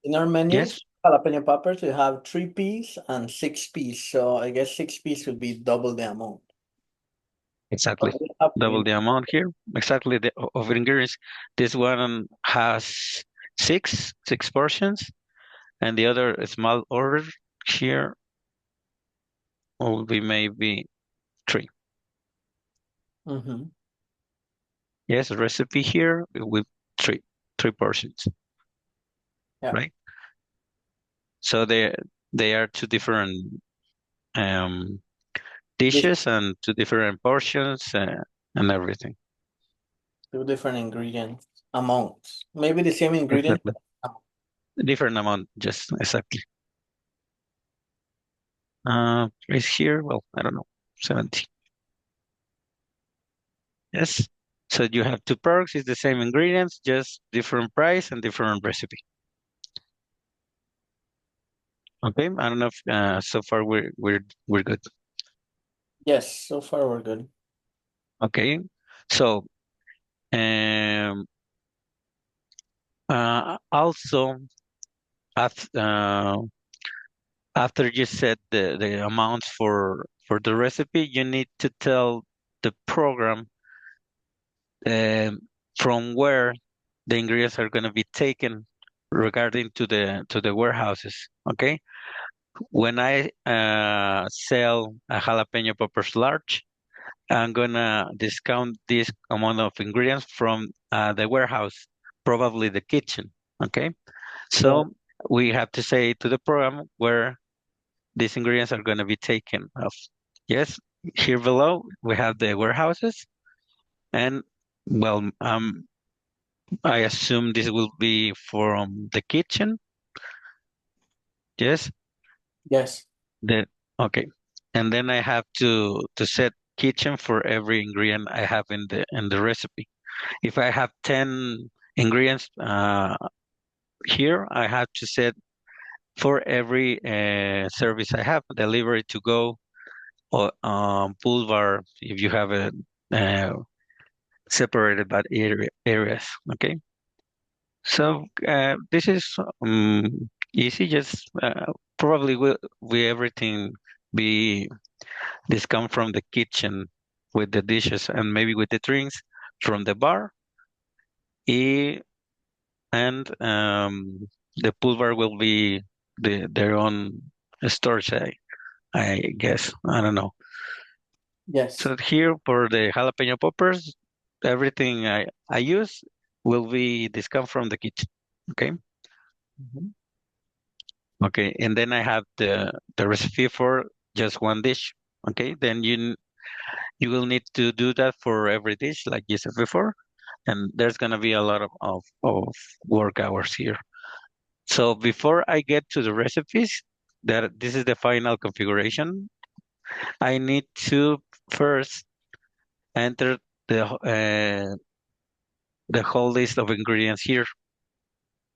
in our menus, yes, jalapeno poppers, we have 3 piece and 6 piece. So I guess 6 piece will be double the amount. exactly. But we have Double three. the amount here. Exactly the of ingredients. This one has six portions, and the other small order here will be maybe 3. Mm-hmm. Yes, recipe here with three portions, Yeah. right? So they are two different um This dishes and two different portions and everything. 2 different ingredients amounts. Maybe the same ingredient. Exactly. Different amount, just exactly. Is here, well, I don't know, 70. Yes. So you have two perks, it's the same ingredients, just different price and different recipe. Okay. I don't know if so far we're good. Yes, so far we're good. Okay. So um also after after you set the amounts for the recipe, you need to tell the program um, from where the ingredients are going to be taken regarding to the warehouses. Okay, when I sell a jalapeno peppers large, I'm gonna discount this amount of ingredients from the warehouse, probably the kitchen. Okay, Yeah. so we have to say to the program where these ingredients are going to be taken off. Yes, here below we have the warehouses, and well, I assume this will be from the kitchen. Yes, Yes. the okay, and then I have to set kitchen for every ingredient I have in the recipe. If I have 10 ingredients here, I have to set for every service I have, delivery to go or pull bar if you have a uh, separated by areas. Okay, so this is easy. Just probably will everything be discount from the kitchen with the dishes and maybe with the drinks from the bar. And the pool bar will be their own storage. I guess I don't know. Yes. So here for the jalapeno poppers, everything I use will be discount from the kitchen. Okay. Mhm. Okay. And then I have the recipe for just one dish. Okay. Then you will need to do that for every dish, like you said before. And there's gonna be a lot of work hours here. So before I get to the recipes, that this is the final configuration. I need to first enter the whole list of ingredients here,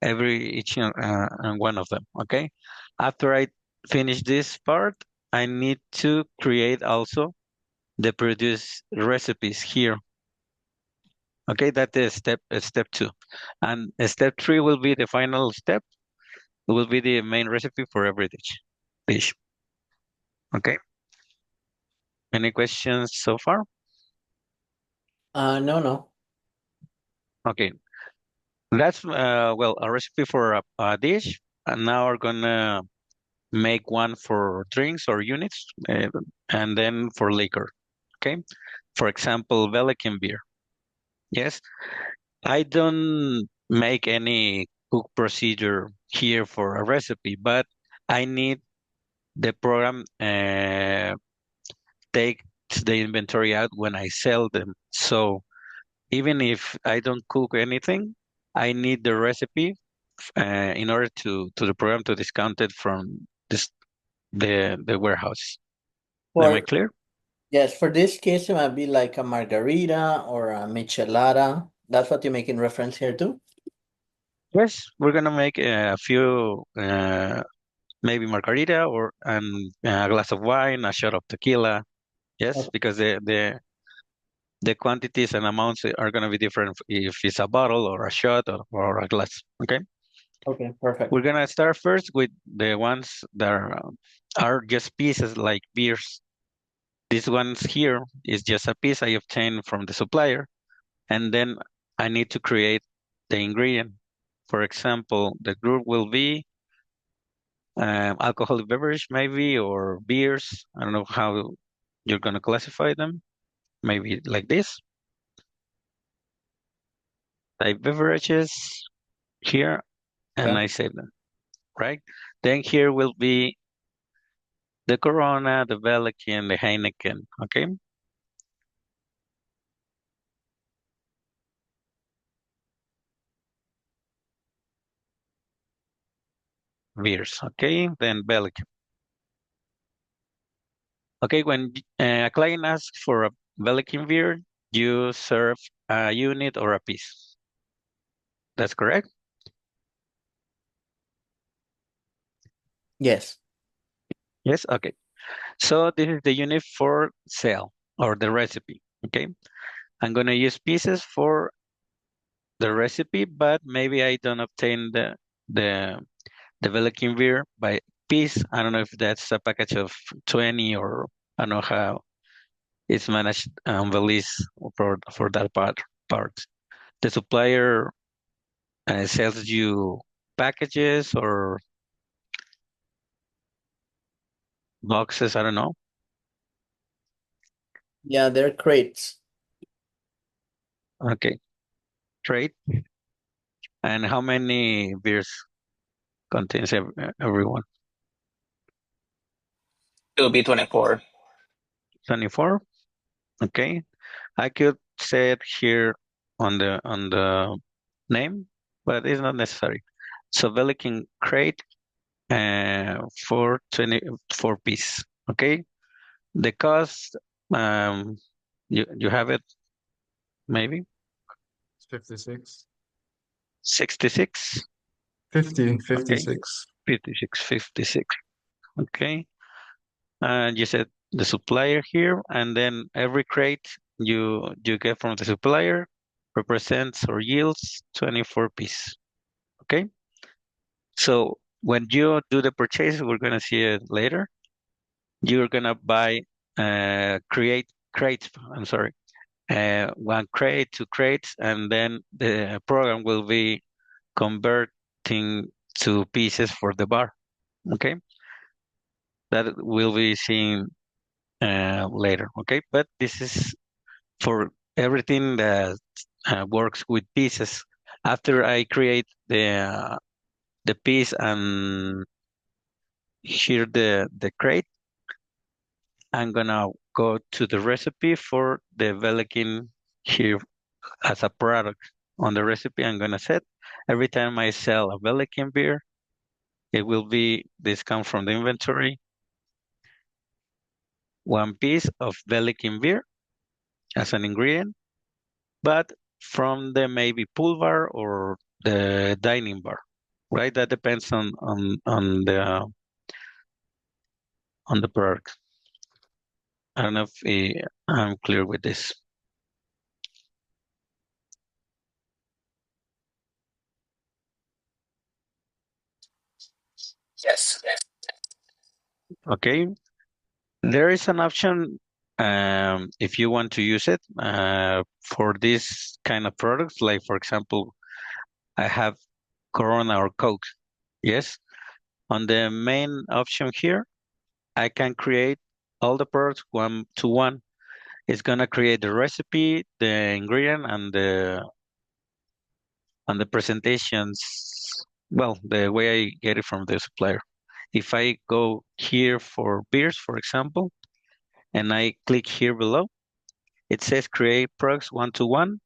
every each and one of them. Okay. After I finish this part, I need to create also the produce recipes here. Okay, that is step 2, and step 3 will be the final step. It will be the main recipe for every dish. Okay. Any questions so far? No, no. Okay, that's well a recipe for a dish, and now we're gonna make one for drinks or units, and then for liquor. Okay, for example, Belikin beer. Yes, I don't make any cook procedure here for a recipe, but I need the program take the inventory out when I sell them. So even if I don't cook anything, I need the recipe in order to the program to discount it from the warehouse. Am I For clear? yes, for this case, it might be like a margarita or a michelada. That's what you're making reference here to? Yes, we're gonna make a few, maybe margarita or and a glass of wine, a shot of tequila. Yes, Okay, because the quantities and amounts are gonna be different if it's a bottle or a shot or a glass. Okay, okay, perfect. we're gonna start first with the ones that are just pieces like beers. These ones here is just a piece I obtained from the supplier, and then I need to create the ingredient. For example, the group will be alcoholic beverage, maybe, or beers. I don't know how you're going to classify them. Maybe like this, type beverages here, and Okay. I save them, right? Then here will be the Corona, the Belikin, the Heineken, okay? Beers, okay? Then Belikin. Okay, when a client asks for a Belikin beer, you serve a unit or a piece. That's correct? Yes. Yes, okay. So this is the unit for sale or the recipe, okay? I'm gonna use pieces for the recipe, but maybe I don't obtain the the Belikin beer by piece. I don't know if that's a package of 20 or I don't know how it's managed on the list for that part. The supplier sells you packages or boxes. I don't know. Yeah, they're crates. Okay, trade. And how many beers contains everyone? It'll be 24. 24. Okay, I could say it here on the name, but it's not necessary. So Belikin crate for 24 piece. Okay, the cost you have it maybe 56. 66. 50, Okay, 56. 56, 56. Okay, and you said the supplier here, and then every crate you get from the supplier represents or yields 24 piece. Okay. So when you do the purchase, we're gonna see it later. You're gonna buy, create crates. I'm sorry, one crate, two crates, and then the program will be converting to pieces for the bar. Okay, that will be seen later. Okay, but this is for everything that works with pieces. After I create the piece and here the crate. I'm gonna go to the recipe for the Velikin here as a product. On the recipe, I'm gonna set every time I sell a Velikin beer, it will be discount from the inventory, one piece of Velikin beer as an ingredient, but from the maybe pool bar or the dining bar, right? That depends on the product. I don't know if I'm clear with this. Yes. Okay, there is an option if you want to use it for this kind of products. Like for example, I have Corona or Coke. Yes, on the main option here, I can create all the products one to one. It's gonna create the recipe, the ingredient, and the presentations. Well, the way I get it from the supplier. If I go here for beers, for example, and I click here below, it says create products one to one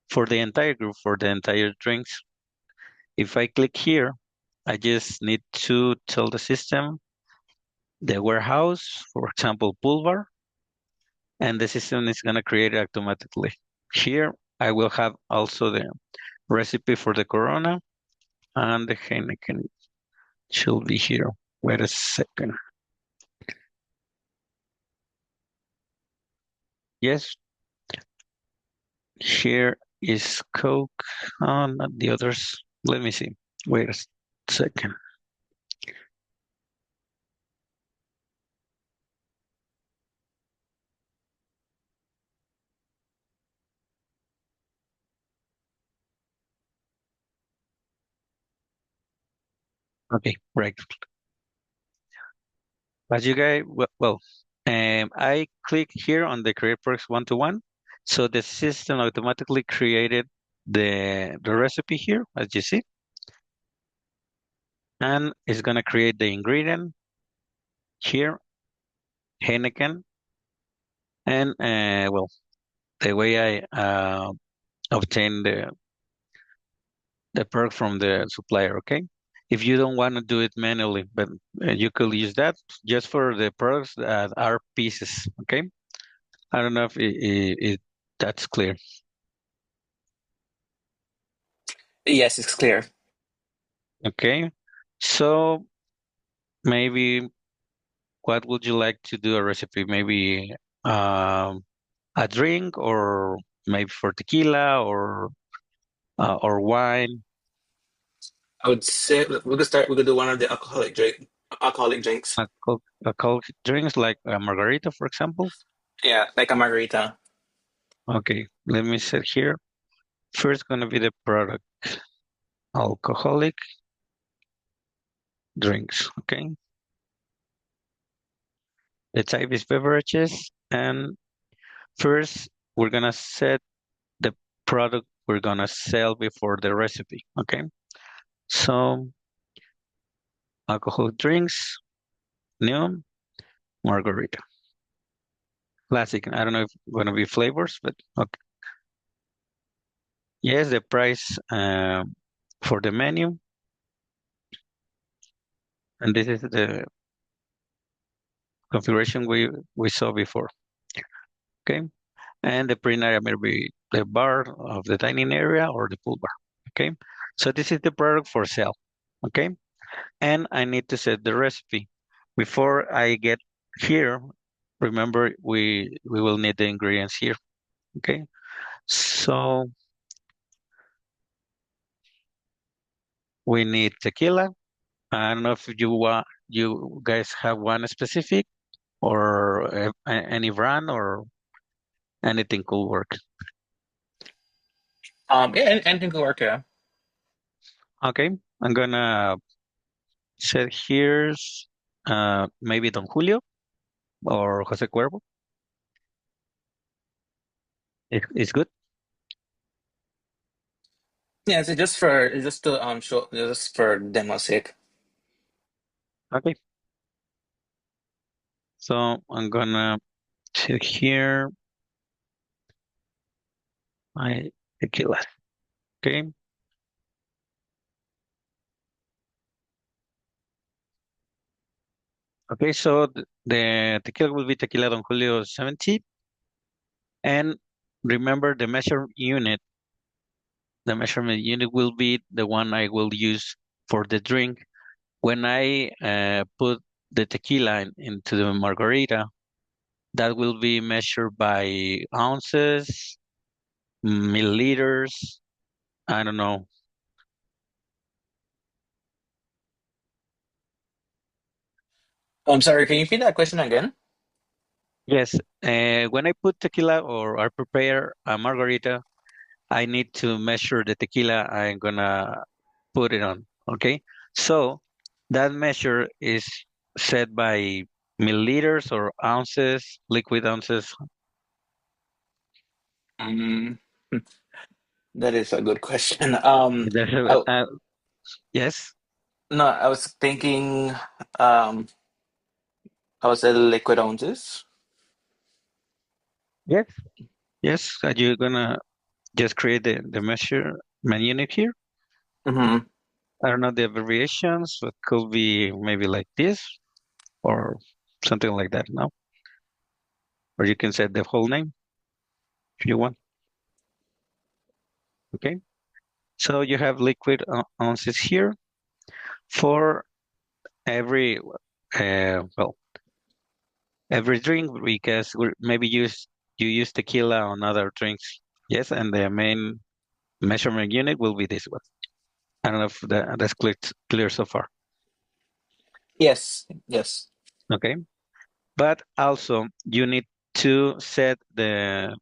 for the entire group, for the entire drinks. If I click here, I just need to tell the system the warehouse, for example, pool bar, and the system is going to create it automatically. Here, I will have also the recipe for the Corona, And the Heineken should be here. Wait a second. Yes, here is Coke. Oh, not the others. Let me see. Wait a second. Okay, right. As you guys, I click here on the create products one-to-one. So the system automatically created the recipe here, as you see, and it's gonna create the ingredient here, Heineken, and the way I obtain the product from the supplier. Okay, if you don't want to do it manually, but you could use that just for the products that are pieces. Okay, I don't know if that's clear. Yes, it's clear. Okay, so maybe what would you like to do a recipe? Maybe a drink, or maybe for tequila or wine. I would say we could start. We could do one of the alcoholic drinks. Alcohol drinks like a margarita, for example. Yeah, like a margarita. Okay, let me set here. First gonna be the product, alcoholic drinks. Okay, the type is beverages, and first we're gonna set the product we're gonna sell before the recipe. Okay, so alcoholic drinks, new margarita, classic. I don't know if it's gonna be flavors, but okay. Yes, the price for the menu, and this is the configuration we saw before. Okay, and the print area may be the bar of the dining area or the pool bar. Okay, so this is the product for sale. Okay, and I need to set the recipe. Before I get here, remember we will need the ingredients here. Okay, so we need tequila. I don't know if you guys have one specific, or any brand, or anything could work. Yeah, anything could work. Yeah. Okay, I'm gonna set here's maybe Don Julio or Jose Cuervo. It's good. Yeah, so just to show just for demo's sake. Okay, so I'm gonna set here my tequila. Okay, okay, so the tequila will be Tequila Don Julio 70, and remember the measurement unit will be the one I will use for the drink. When I put the tequila into the margarita, that will be measured by ounces, milliliters. I don't know. I'm sorry, can you repeat that question again? Yes, when I put tequila or I prepare a margarita, I need to measure the tequila I'm gonna put it on. Okay, so that measure is set by milliliters or ounces, liquid ounces. Mm, that is a good question. There's I, yes, no, I was thinking, I was at liquid ounces. yes, yes. Are you gonna just create the measurement unit here? Mm-hmm. I don't know the abbreviations, but could be maybe like this or something like that, no? Or you can set the whole name if you want. Okay. So you have liquid ounces here for every well, every drink, because maybe you use tequila on other drinks. Yes, and the main measurement unit will be this one. I don't know if that's clear so far. Yes, yes. Okay. But also you need to set the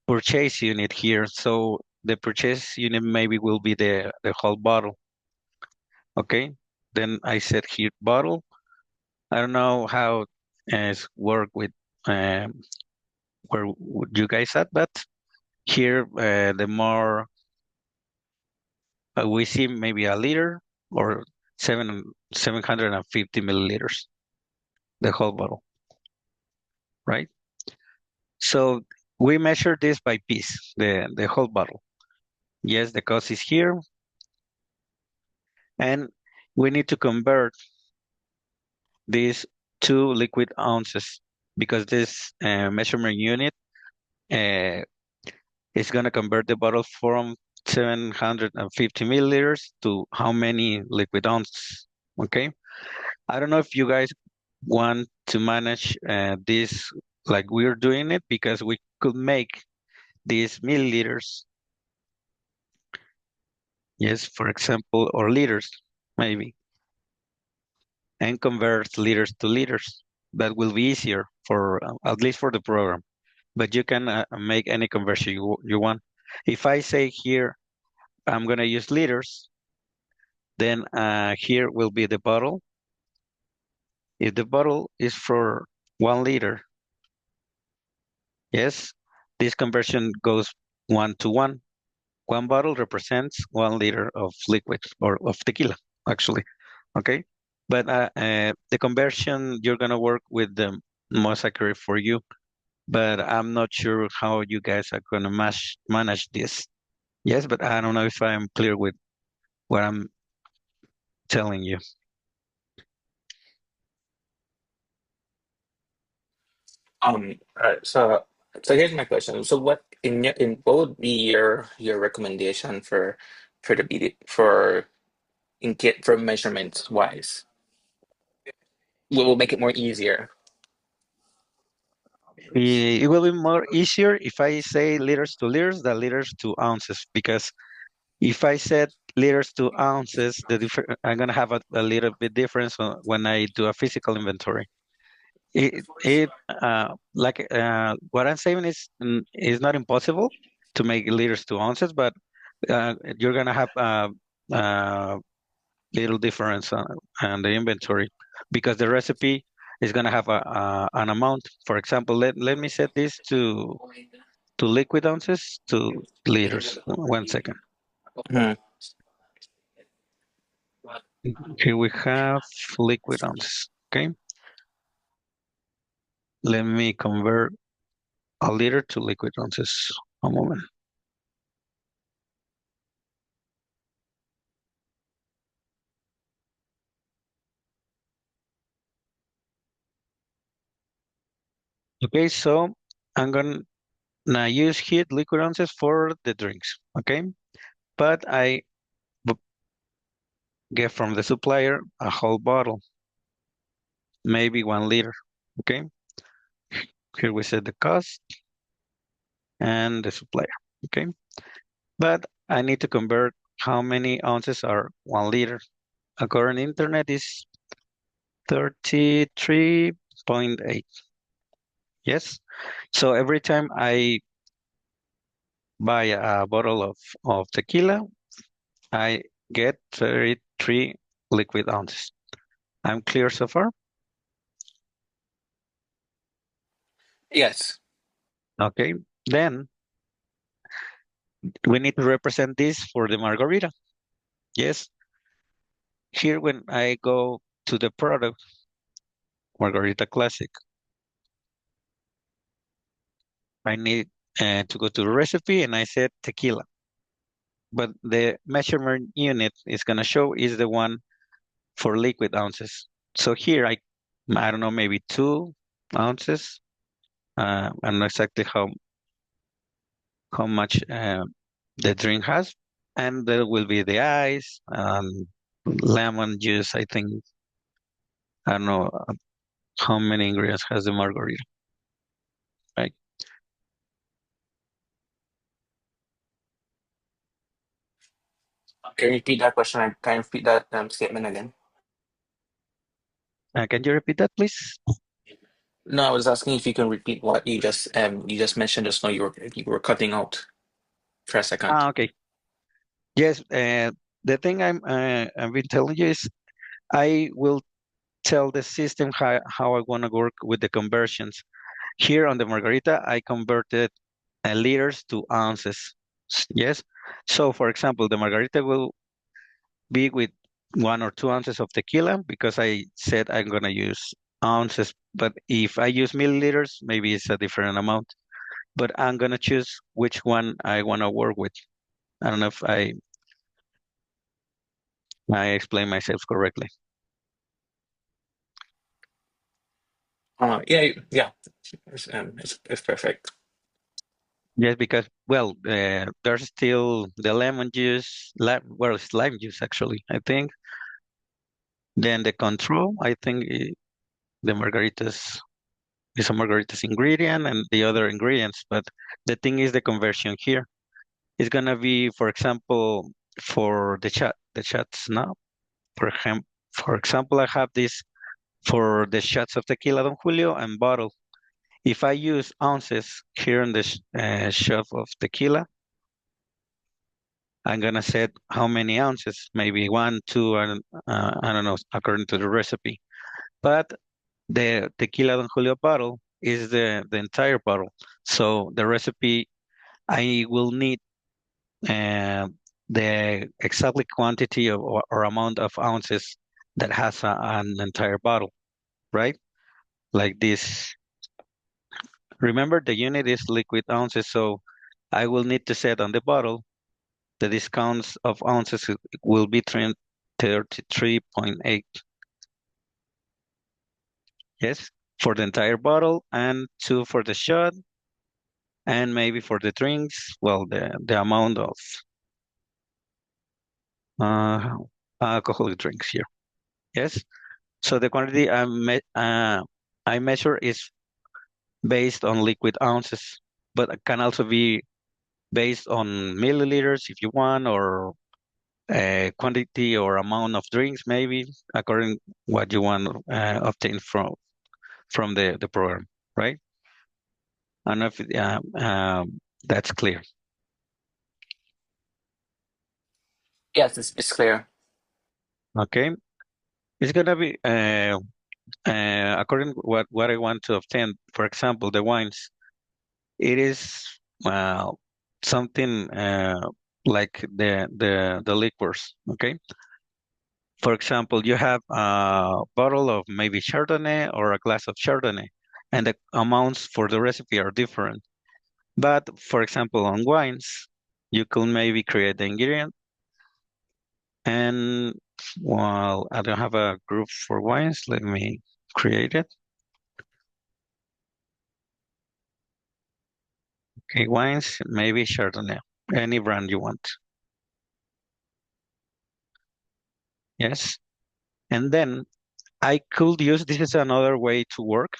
purchase unit here. So the purchase unit maybe will be the whole bottle. Okay. Then I set here bottle. I don't know how it's work with where would you guys at, but here the more we see maybe a liter or 750 milliliters, the whole bottle, right? So we measure this by piece, the whole bottle. Yes, the cost is here, and we need to convert these to liquid ounces because this measurement unit uh, is going to convert the bottle from 750 milliliters to how many liquid ounces. Okay. I don't know if you guys want to manage this like we're doing it, because we could make these milliliters, yes, for example, or liters, maybe, and convert liters to liters. That will be easier for at least for the program. But you can make any conversion you want. If I say here I'm gonna use liters, then here will be the bottle. If the bottle is for 1 liter, yes, this conversion goes 1 to 1. One bottle represents 1 liter of liquid or of tequila, actually. Okay. But the conversion, you're going to work with the most accurate for you. But I'm not sure how you guys are going to manage this. Yes, but I don't know if I'm clear with what I'm telling you. All right. So here's my question. So what would be your recommendation for the BD for in get for measurements wise? What will make it more easier? It will be more easier if I say liters to liters than liters to ounces, because if I said liters to ounces, I'm gonna have a little bit difference when I do a physical inventory. What I'm saying is not impossible to make liters to ounces, but you're gonna have uh, little difference on the inventory because the recipe is gonna have an amount. For example, let me set this to liquid ounces to liters. 1 second. Mhm. Here we have liquid ounces. Okay, let me convert a liter to liquid ounces. A moment. Okay, so I'm gonna use heat liquid ounces for the drinks. Okay, but I get from the supplier a whole bottle, maybe 1 liter. Okay, here we set the cost and the supplier. Okay, but I need to convert how many ounces are 1 liter. According to internet is 33.8. Yes. So every time I buy a bottle of tequila, I get 33 liquid ounces. I'm clear so far? Yes. Okay. Then we need to represent this for the margarita. Yes. Here when I go to the product, Margarita Classic, I need to go to the recipe and I said tequila. But the measurement unit is going to show is the one for liquid ounces. So here I don't know, maybe 2 ounces. I don't know exactly how much the drink has, and there will be the ice, lemon juice. I think I don't know how many ingredients has the margarita, right? Can you repeat that question? Can you repeat that statement again? Can you repeat that, please? No, I was asking if you can repeat what you just mentioned just now. You were cutting out for a second. Okay. Yes. The thing I've been telling you is I will tell the system how I want to work with the conversions. Here on the margarita, I converted liters to ounces. Yes. So, for example, the margarita will be with 1 or 2 ounces of tequila because I said I'm gonna use ounces. But if I use milliliters, maybe it's a different amount. But I'm gonna choose which one I wanna work with. I don't know if I explain myself correctly. Yeah. It's perfect. Yes, because well, there's still the lemon juice. Well, it's lime juice actually, I think. Then the control, I think the margaritas is a margaritas ingredient and the other ingredients. But the thing is the conversion here. It's gonna be, for example, for the shots now. For example, I have this for the shots of tequila Don Julio and bottle. If I use ounces here in the shot of tequila, I'm gonna set how many ounces, maybe one, two, I don't know, according to the recipe. But the tequila Don Julio bottle is the entire bottle. So the recipe, I will need uh, the exactly quantity of or amount of ounces that has an entire bottle, right? Like this. Remember, the unit is liquid ounces, so I will need to set on the bottle the discounts of ounces will be 33.8. Yes, for the entire bottle, and 2 for the shot, and maybe for the drinks, well, the amount of uh, alcoholic drinks here. Yes, so the quantity I measure is based on liquid ounces, but it can also be based on milliliters if you want, or quantity or amount of drinks, maybe according what you want obtain from the program, right? I don't know if that's clear. Yes, it's clear. Okay, it's gonna be according what I want to obtain. For example, the wines. It is something like the liquors. Okay. For example, you have a bottle of maybe Chardonnay or a glass of Chardonnay, and the amounts for the recipe are different. But for example, on wines, you could maybe create the ingredient. And well, I don't have a group for wines. Let me create it. Okay, wines, maybe Chardonnay, any brand you want. Yes. And then I could use, this is another way to work.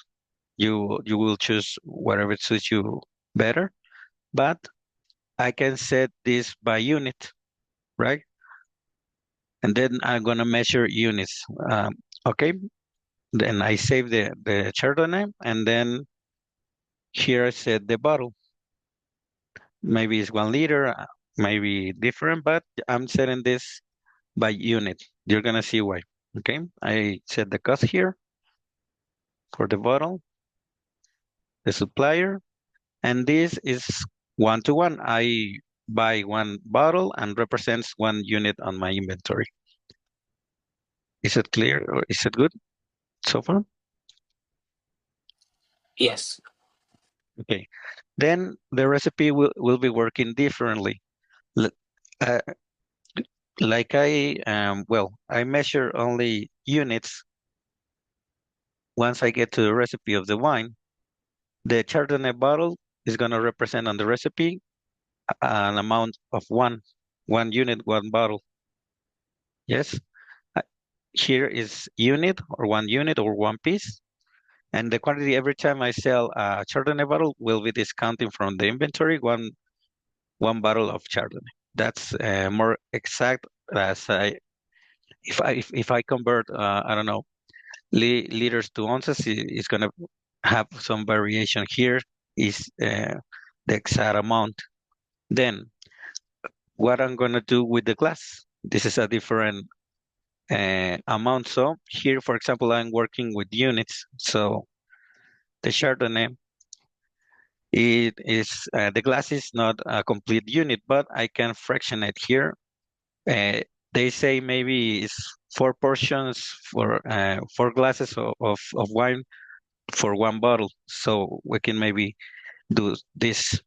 You will choose whatever suits you better, but I can set this by unit, right? And then I'm gonna measure units. Okay, then I save the Chardonnay, and then here I set the bottle. Maybe it's 1 liter, maybe different, but I'm setting this by unit. You're gonna see why. Okay, I set the cost here for the bottle, the supplier, and this is 1 to 1. I buy one bottle and represents 1 unit on my inventory. Is it clear or is it good so far? Yes. Okay. Then the recipe will be working differently. L- Uh, like I measure only units. Once I get to the recipe of the wine, the Chardonnay bottle is going to represent on the recipe an amount of one unit, one bottle. Yes. Uh, Here is unit or 1 unit or one piece. And the quantity every time I sell a Chardonnay bottle will be discounting from the inventory one bottle of Chardonnay. That's more exact as if I convert I don't know liters to ounces, it's gonna have some variation. Here is the exact amount. Then what I'm gonna do with the glass? This is a different amount. So here, for example, I'm working with units. So the Chardonnay, it is the glass is not a complete unit, but I can fractionate here. Uh, they say maybe it's 4 portions for 4 glasses of wine for one bottle. So we can maybe do this.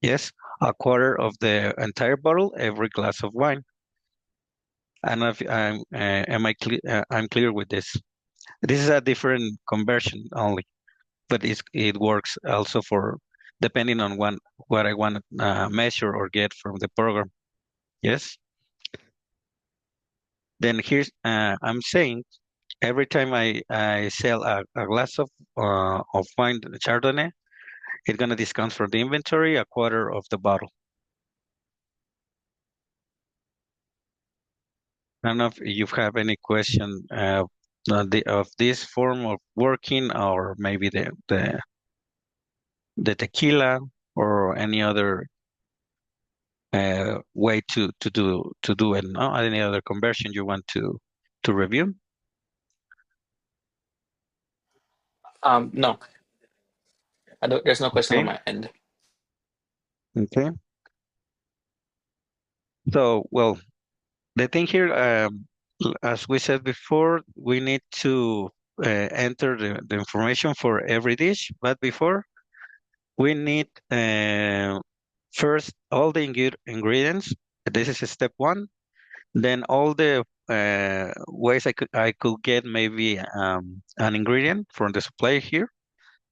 Yes, a quarter of the entire bottle, every glass of wine. I don't know if am I clear? I'm clear with this. This is a different conversion only, but it works also for depending on what I want to measure or get from the program. Yes. Then here's I'm saying every time I sell a glass of wine Chardonnay, it's gonna discount from the inventory a quarter of the bottle. I don't know if you have any question of this form of working, or maybe the tequila, or any other way to do it. No, any other conversion you want to review? No, there's no question on Okay, my end. okay. So, well, the thing here, as we said before, we need to enter the information for every dish, but before we need first all the ingredients. This is step one. Then all the ways I could get maybe an ingredient from the supplier here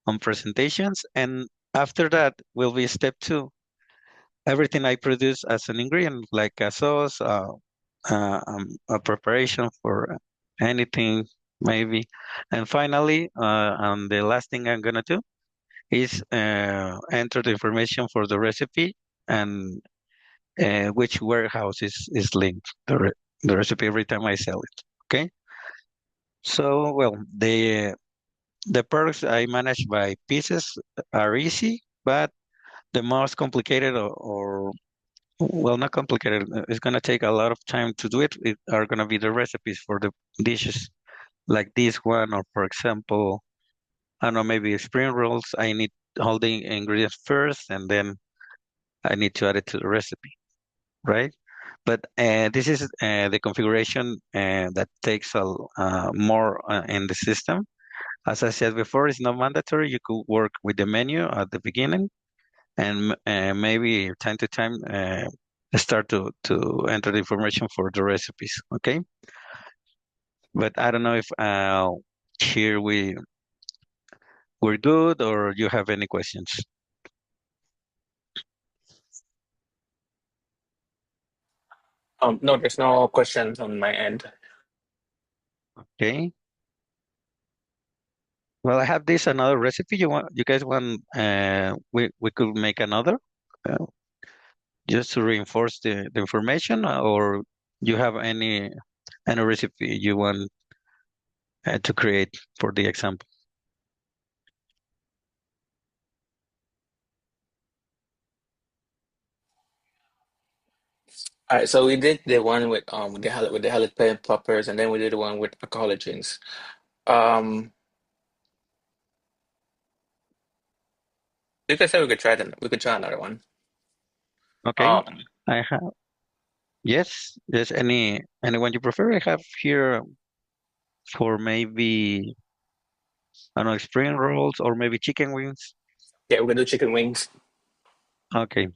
on presentations, and after that will be step two. Everything I produce as an ingredient, like a sauce, a preparation for anything maybe, and finally, and the last thing I'm gonna do is enter the information for the recipe and which warehouse is linked the recipe every time I sell it. Okay. So, well, the products I manage by pieces are easy, but the most complicated or well, not complicated, it's gonna take a lot of time to do it. It are gonna be the recipes for the dishes like this one, or for example, I don't know, maybe spring rolls. I need all the ingredients first, and then I need to add it to the recipe, right? But this is the configuration that takes more in the system. As I said before, it's not mandatory. You could work with the menu at the beginning, and maybe time to time start to enter the information for the recipes. Okay, but I don't know if here we're good, or you have any questions. No, there's no questions on my end. Okay. Well, I have this another recipe. You guys want? We could make another, uh, just to reinforce the information, or you have any recipe you want to create for the example. All right, so we did the one with with the jalapeno poppers, and then we did the one with alcoholic drinks. Um, you could say we could try another one. Okay. Um, I have yes. Yes. Anyone you prefer? I have here for maybe I don't know, spring rolls or maybe chicken wings. yeah, we're gonna do chicken wings. Okay.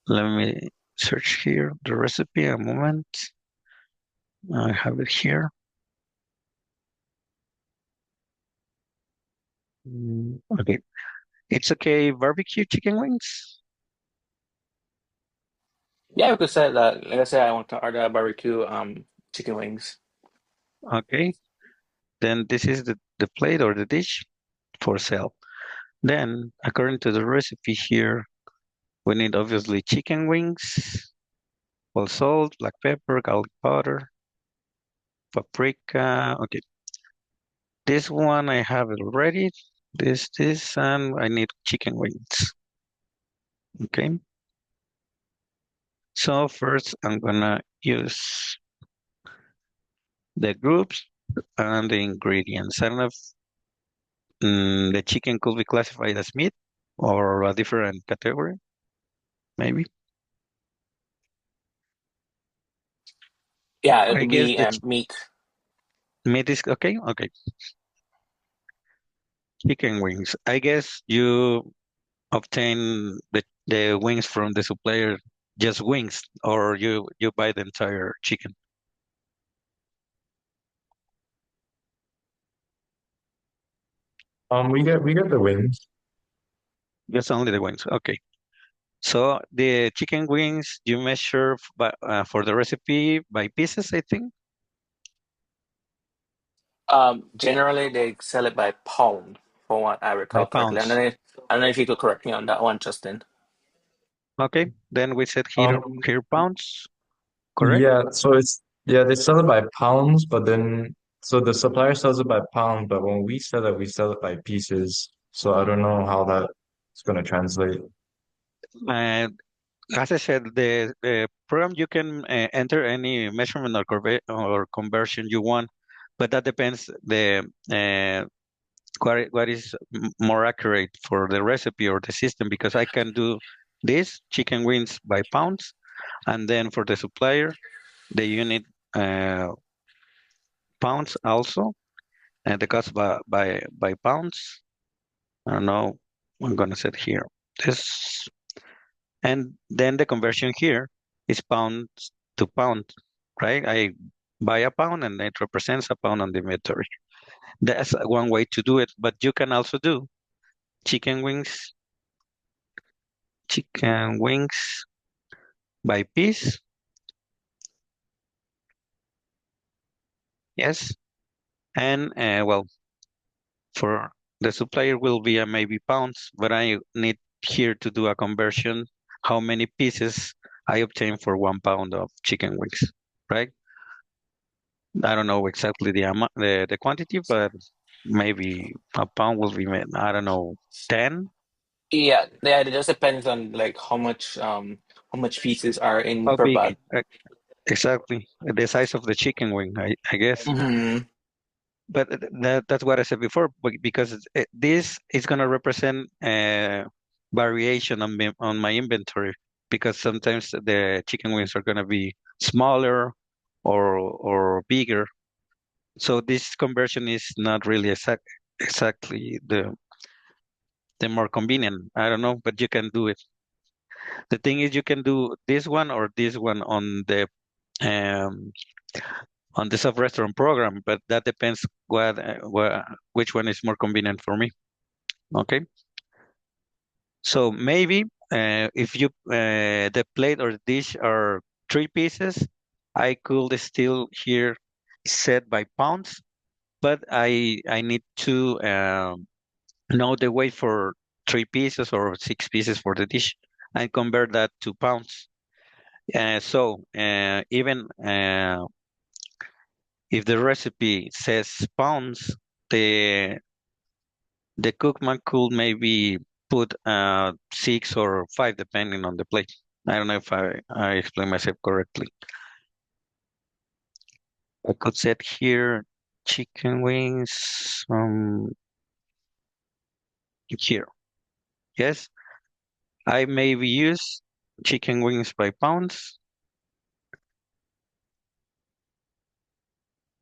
Let me search here the recipe. A moment. I have it here. Okay. It's okay. Barbecue chicken wings. Yeah, we could say that. Let's say I want to order a barbecue chicken wings. Okay, then this is the plate or the dish for sale. Then, according to the recipe here, we need obviously chicken wings, well, salt, black pepper, garlic powder, paprika. Okay, this one I have it already. This, and I need chicken wings. Okay, so first I'm gonna use the groups and the ingredients. I don't know if the chicken could be classified as meat or a different category, maybe. Yeah, I it'll guess be the meat. meat is okay. Okay, chicken wings. I guess you obtain the wings from the supplier, just wings, or you buy the entire chicken, We get the wings. just only the wings. Okay. So the chicken wings you measure for the recipe by pieces, I think, Generally they sell it by pound, from what I by recall correctly. pounds. I don't know if you could correct me on that one, Justin. Okay. Then we said Um, here pounds, correct? yeah, so it's yeah, they sell it by pounds, but then so the supplier sells it by pound, but when we sell it by pieces. So I don't know how that's gonna translate. And as I said, the program you can enter any measurement or conversion you want, but that depends uh, what is more accurate for the recipe or the system, because I can do this chicken wings by pounds, and then for the supplier the unit uh, pounds also, and the cost by pounds. I don't know. I'm gonna set here this, and then the conversion here is pounds to pound, right? I buy a pound and it represents a pound on the inventory. That's one way to do it, but you can also do chicken wings, chicken wings by piece. Yes, and well, for the supplier will be a maybe pounds, but I need here to do a conversion. How many pieces I obtain for 1 pound of chicken wings, right? I don't know exactly the amount, the quantity, but maybe a pound will be, I don't know, 10. Yeah, it just depends on like how much pieces are in How per big? bag. Exactly. The size of the chicken wing, I guess. Hmm. But that's what I said before, because this is going to represent variation on my inventory, because sometimes the chicken wings are going to be smaller or bigger. So this conversion is not really exactly the more convenient. I don't know, but you can do it. The thing is, you can do this one or this one um, on the sub restaurant program, but that depends which one is more convenient for me. Okay, so maybe if you the plate or dish are 3 pieces, I could still here set by pounds, but I need to know the weight for 3 pieces or 6 pieces for the dish and convert that to pounds. So even if the recipe says pounds, the the cookman could maybe put 6 or 5 depending on the plate. I don't know if I explain myself correctly. I could set here chicken wings here. Yes, I maybe use chicken wings by pounds.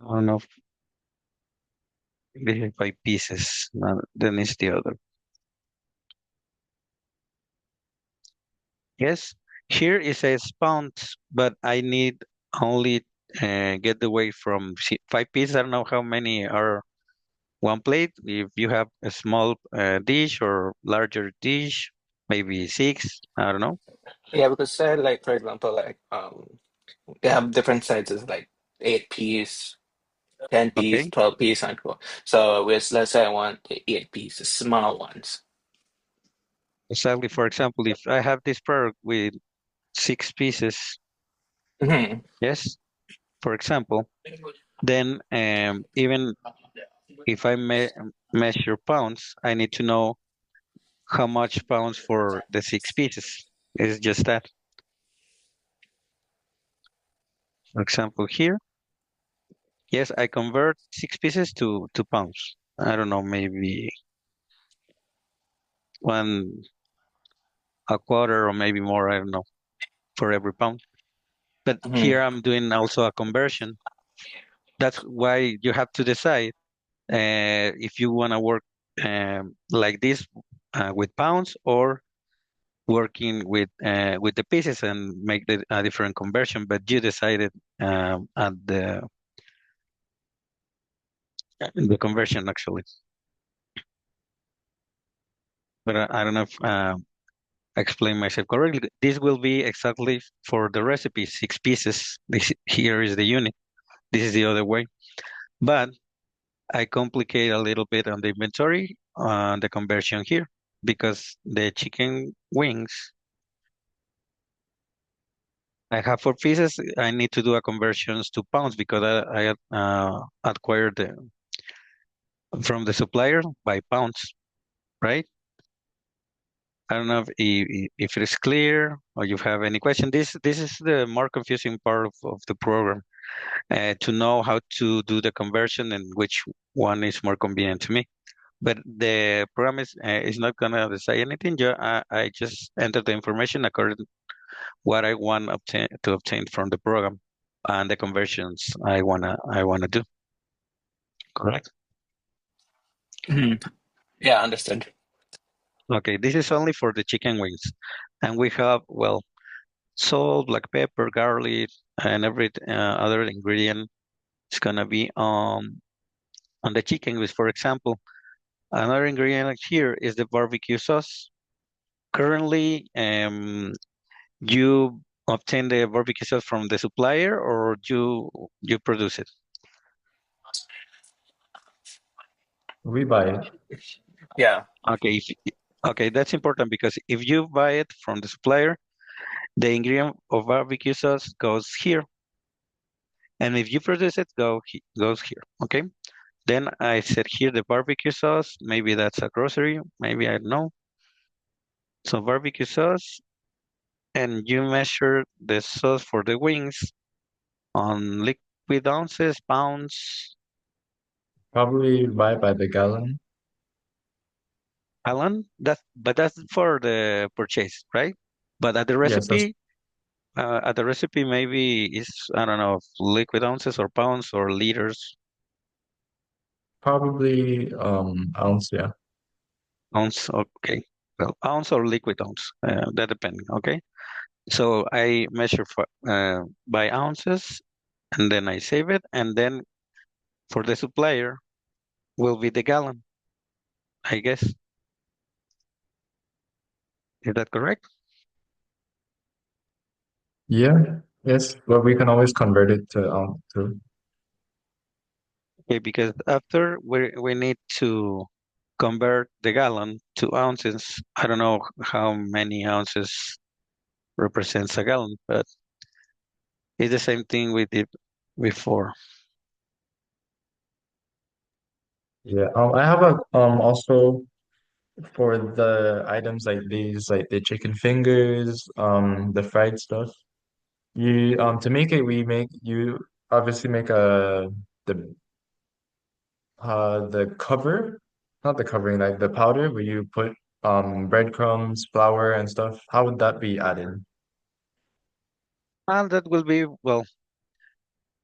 I don't know if this is by pieces. Then it's the other. Yes, here it says pounds, but I need only get the weight from 5 pieces. I don't know how many are one plate. If you have a small dish or larger dish, maybe six. I don't know. Yeah, because say like for example, like they have different sizes like 8 piece, 10 piece, Okay. 12 piece, and 12. So with let's say I want the 8 piece, the small ones. Exactly. For example, if I have this product with 6 pieces, Hmm. yes, for example, then even if I measure pounds, I need to know how much pounds for the 6 pieces. It's just that. For example, here, yes, I convert 6 pieces to pounds. I don't know, maybe one a quarter or maybe more. I don't know for every pound. But here Hmm. I'm doing also a conversion. That's why you have to decide if you want to work like this with pounds or working with the pieces and make a different conversion. But you decided at the conversion actually. But I don't know if I explained myself correctly. This will be exactly for the recipe, 6 pieces. This here is the unit. This is the other way. But I complicate a little bit on the inventory on the conversion here because the chicken wings I have 4 pieces. I need to do a conversions to pounds because I acquired from the supplier by pounds, right? I don't know if it is clear or you have any question. This is the more confusing part of the program to know how to do the conversion and which one is more convenient to me. But the program is not gonna decide anything. I just enter the information according to what I want to obtain from the program and the conversions I wanna do. Correct. Hmm. Yeah, understood. Okay, this is only for the chicken wings, and we have well salt, black pepper, garlic, and every other ingredient is gonna be on the chicken wings. For example, another ingredient here is the barbecue sauce. Currently, you obtain the barbecue sauce from the supplier or you produce it? We buy it. Yeah. Okay, okay, that's important because if you buy it from the supplier, the ingredient of barbecue sauce goes here, and if you produce it, goes here. Okay. Then I said here the barbecue sauce. Maybe that's a grocery. Maybe I don't know. So barbecue sauce, and you measure the sauce for the wings on liquid ounces, pounds, Probably buy by the gallon. gallon. That's for the purchase, right? But Yes, that's at the recipe maybe is I don't know liquid ounces or pounds or liters, probably ounce, yeah. ounce. Okay, well ounce or liquid ounce, that depending. Okay, so I measure by ounces and then I save it, and then for the supplier will be the gallon, I guess. Is that correct? Yeah, yes, but we can always convert it to Okay, because after we need to convert the gallon to ounces. I don't know how many ounces represents a gallon, but it's the same thing we did before. yeah. I have a also for the items like these, like the chicken fingers, the fried stuff. You to make it, we make you obviously make the the cover, not the covering, like the powder where you put breadcrumbs, flour, and stuff. How would that be added? And that will be, well,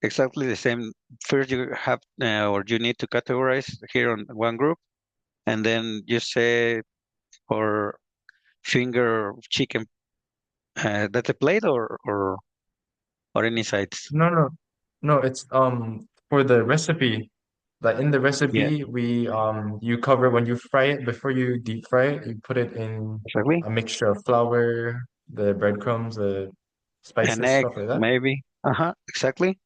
exactly the same. First, you have or you need to categorize here on one group, and then you say for finger of chicken, that's a plate or any sides. No, no, no. It's for the recipe. Like in the Yeah, recipe, we you cover when you fry it before you deep fry it, you put it in exactly. a mixture of flour, the breadcrumbs, the An spices, egg, stuff like that. maybe. Exactly.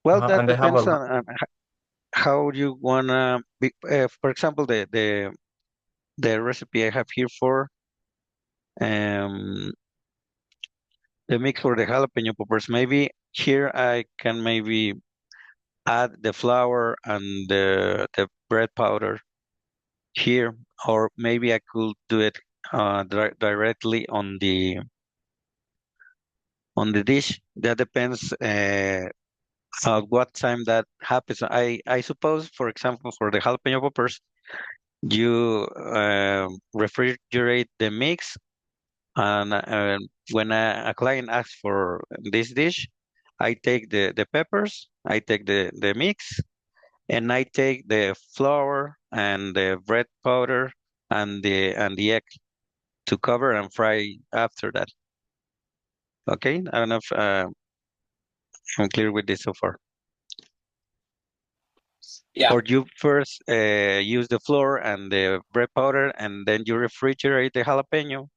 Well, that And they have depends a on how you wanna be. For example, the recipe I have here for um the mix for the jalapeno poppers. Maybe here I can maybe add the flour and the bread powder here, or maybe I could do it directly on the dish. That depends at what time that happens. I suppose, for example, for the jalapeno poppers, you refrigerate the mix, and when a client asks for this dish, I take the peppers, I take the mix, and I take the flour and the bread powder and the egg to cover and fry after that. Okay, I don't know if I'm clear with this so far. Yeah. Or you first use the flour and the bread powder, and then you refrigerate the jalapeno.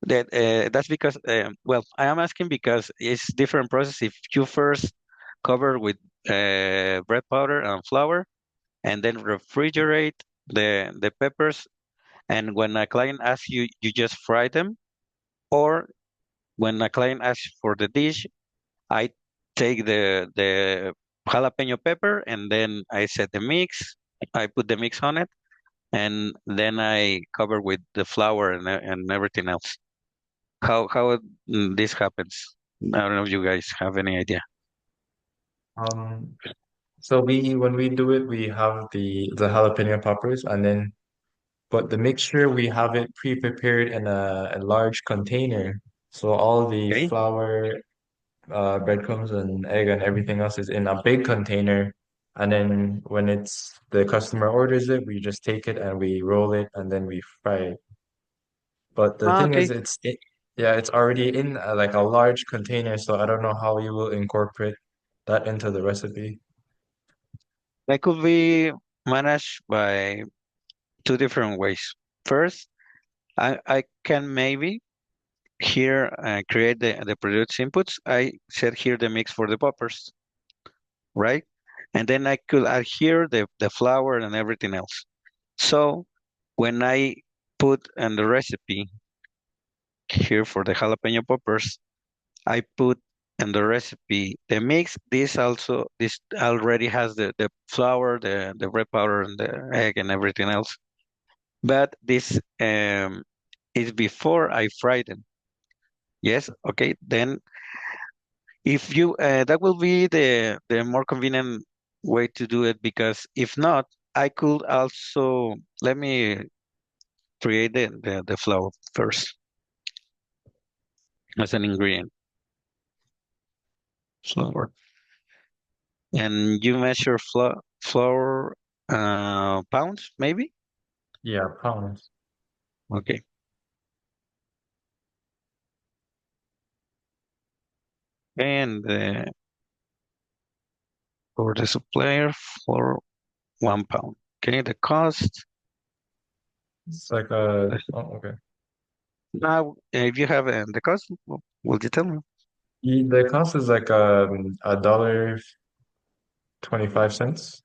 That's because well, I am asking because it's different process. If you first cover with bread powder and flour, and then refrigerate the peppers, and when a client asks you, you just fry them, or when a client asks for the dish, I take the jalapeno pepper and then I set the mix. I put the mix on it, and then I cover with the flour and everything else. How this happens? I don't know if you guys have any idea. um so we when we do it, we have the jalapeno poppers, and then but the mixture we have it pre-prepared in a large container. So all the Okay. flour, breadcrumbs and egg and everything else is in a big container. And then when it's the customer orders it, we just take it and we roll it and then we fry it. But the thing is, Okay. yeah, it's already in like a large container, so I don't know how you will incorporate that into the recipe. That could be managed by two different ways. First, I can maybe here create the produced inputs. I set here the mix for the poppers, right? And then I could add here the flour and everything else. So when I put in the recipe here for the jalapeno poppers, I put in the recipe the mix. This already has the flour, the red powder and the egg and everything else. But this is before I fry them. Yes, okay. Then if you that will be the more convenient way to do it, because if not, I could also let me create the flour first as an ingredient. Flour. And you measure flour pounds, maybe? Yeah, pounds. Okay. And for the supplier for 1 pound. Okay, the cost. It's like a, oh, okay. Now, if you have the cost, will you tell me? The cost is like a dollar 25 cents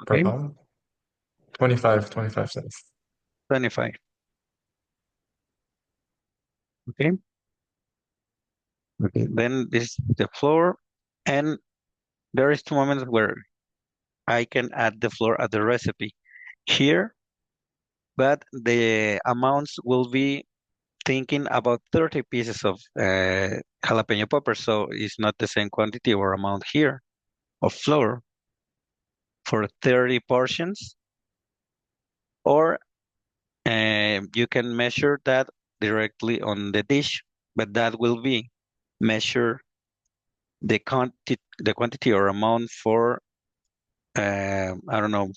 per Okay, pound. 25 cents. 25. Okay. Okay. Then this the flour, and there is two moments where I can add the flour at the recipe here, but the amounts will be thinking about 30 pieces of jalapeno poppers, so it's not the same quantity or amount here of flour for 30 portions, or you can measure that directly on the dish, but that will be measure the quantity or amount for I don't know,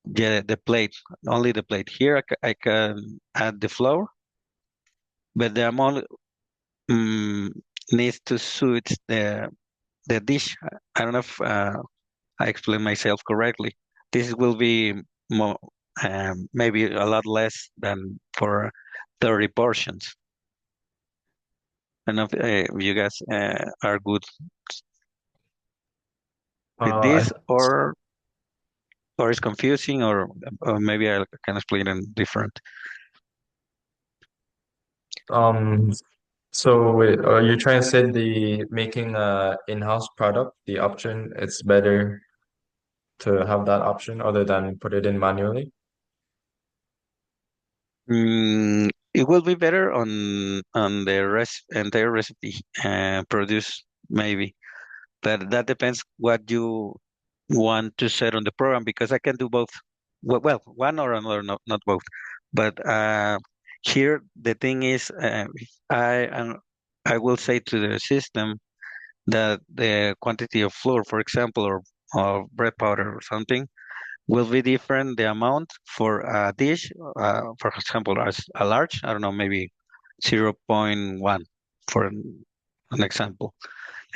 the plate, only the plate. Here I can add the flour, but the amount um, needs to suit the dish. I don't know if I explain myself correctly. This will be more, maybe a lot less than for 30 portions. I don't know if you guys are good with I this, or it's confusing, or maybe I can explain it different. um so wait, are you trying to say the making a in-house product, the option, it's better to have that option other than put it in manually? It will be better on the entire recipe produced maybe, but that depends what you want to set on the program because I can do both. Well, one or another, not both. But here the thing is, I will say to the system that the quantity of flour, for example, or bread powder or something, will be different. The amount for a dish, for example, as a large, I don't know, maybe 0.1 for an example,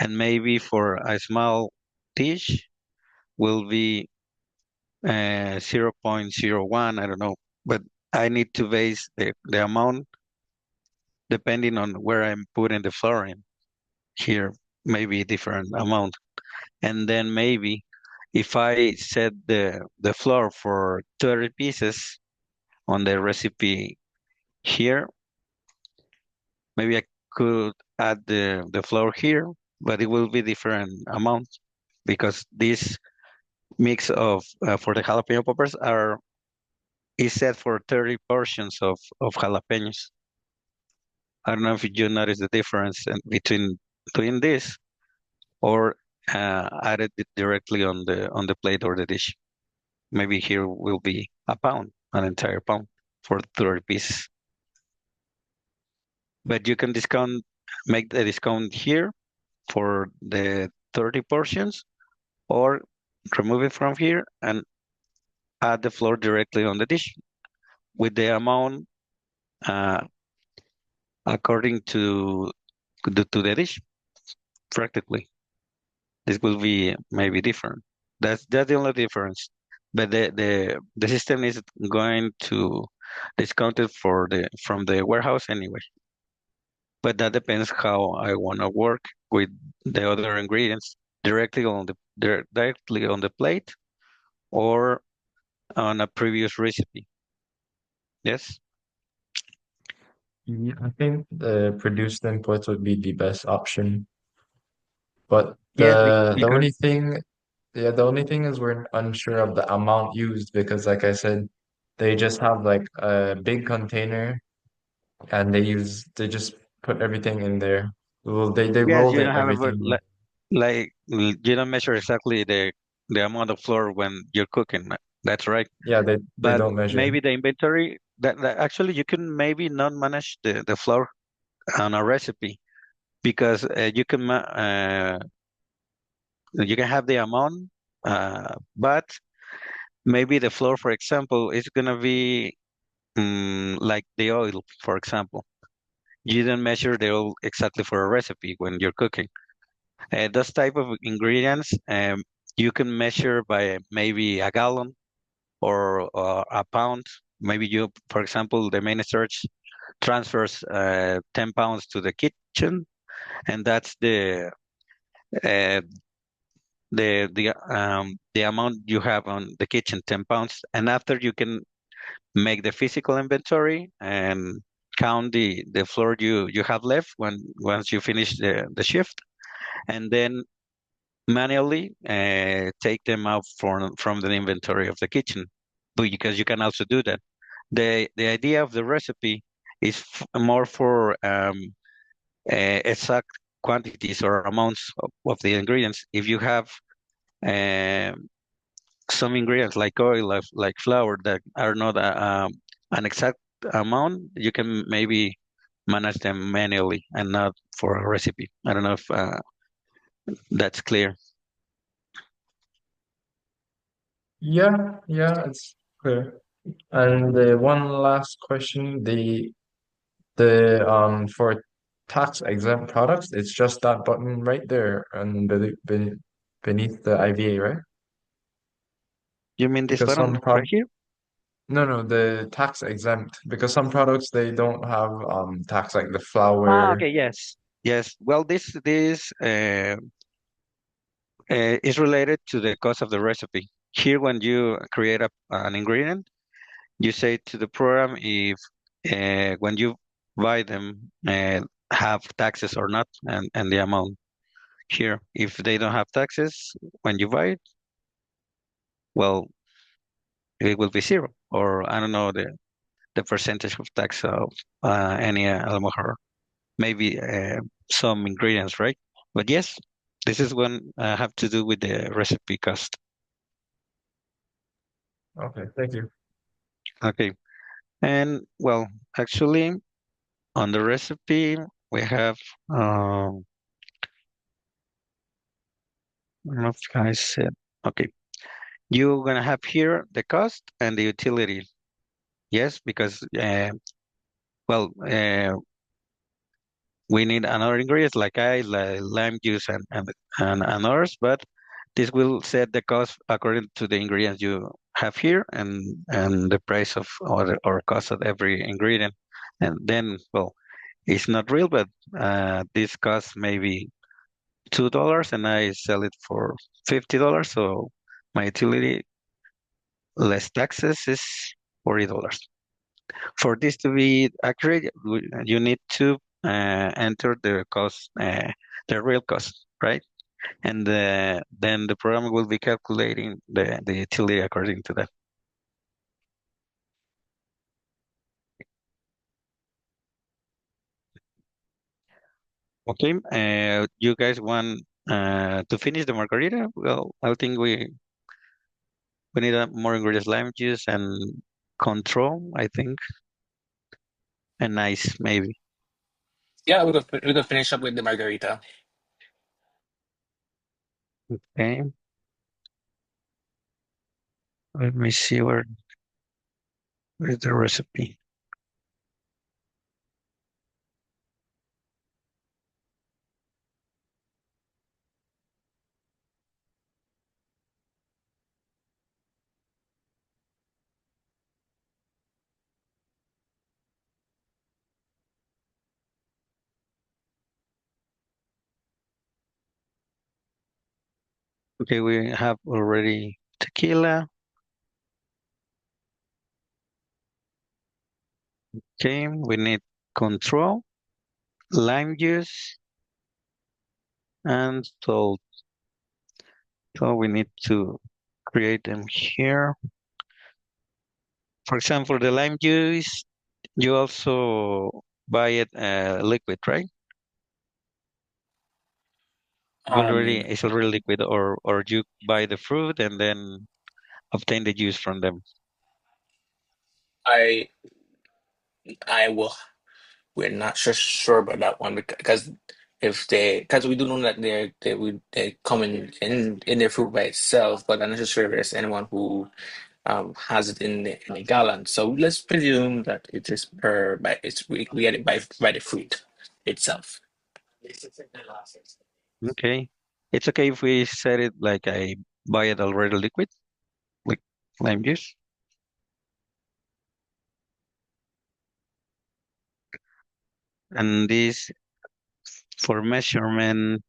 and maybe for a small dish will be 0.01, I don't know, but I need to base the amount depending on where I'm putting the flour in. Here, maybe different amount. And then maybe if I set the flour for 30 pieces on the recipe here, maybe I could add the flour here, but it will be different amount because this mix of for the jalapeno peppers are is set for 30 portions of jalapenos. I don't know if you notice the difference between doing this or add it directly on the plate or the dish. Maybe here will be a pound, an entire pound for 30 pieces. But you can make the discount here for the 30 portions or remove it from here and add the flour directly on the dish with the amount uh, according to the dish, practically. This will be maybe different. That's the only difference. But the system is going to discount it for the from the warehouse anyway. But that depends how I want to work with the other ingredients directly on the plate or on a previous recipe. Yes. Yeah, I think the produced inputs would be the best option. But Yes, the because only thing, yeah, the only thing is we're unsure of the amount used because, like I said, they just have like a big container and they just put everything in there. Well, they yes, rolled you it don't have a everything. you don't measure exactly the amount of flour when you're cooking. That's right. Yeah, they But don't measure. maybe the inventory that actually you can maybe not manage the flour on a recipe because you can have the amount, but maybe the flour, for example, is gonna be like the oil, for example. You don't measure the oil exactly for a recipe when you're cooking. Those type of ingredients, you can measure by maybe a gallon or a pound. Maybe you, for example, the main search transfers 10 pounds to the kitchen, and that's uh, the amount you have on the kitchen, 10 pounds. And after you can make the physical inventory and count the floor you have left once you finish the shift, and then manually take them out from the inventory of the kitchen. But because you can also do that. The idea of the recipe is more for exact quantities or amounts of the ingredients. If you have um, some ingredients like oil, like flour, that are not an exact amount, you can maybe manage them manually and not for a recipe. I don't know if that's clear. Yeah, yeah, it's clear. And the one last question, the for tax exempt products, it's just that button right there and beneath the IVA, right? You mean this because button some right prod here? no, the tax exempt, because some products they don't have tax, like the Ah, flour. okay, yes. Yes. Well, this is related to the cost of the recipe. Here, when you create an ingredient, you say to the program if when you buy them have taxes or not, and the amount here. If they don't have taxes when you buy it, well, it will be zero, or I don't know the percentage of tax of any almohar. Maybe some ingredients, right? But yes, this is one have to do with the recipe cost. Okay, thank you. Okay, and well, actually, on the recipe we have I don't know if I said okay. You're gonna have here the cost and the utility. Yes, because well, we need another ingredients like lime juice and others, but this will set the cost according to the ingredients you have here and the price of or cost of every ingredient. And then, well, it's not real, but this costs maybe $2 and I sell it for $50. So my utility less taxes is $40. For this to be accurate, you need to enter the cost, the real cost, right? And then the program will be calculating the utility according to that. Okay, you guys want to finish the margarita? Well, I think we need more ingredients, lime juice and control, I think, and ice maybe. Yeah, we could finish up with the margarita. Okay, let me see where's the recipe. Okay, we have already tequila. Okay, we need control, lime juice, and salt. So we need to create them here. For example, the lime juice, you also buy it liquid, right? Um, It's already liquid, or you buy the fruit and then obtain the juice from them. I I will. We're not sure about that one because if because we do know that they come in their fruit by itself, but I'm not sure if there's anyone who has it in a gallon. So let's presume that it is by we get it by the fruit itself. Okay. It's okay if we set it like I buy it already liquid, like lime juice. And this for measurement,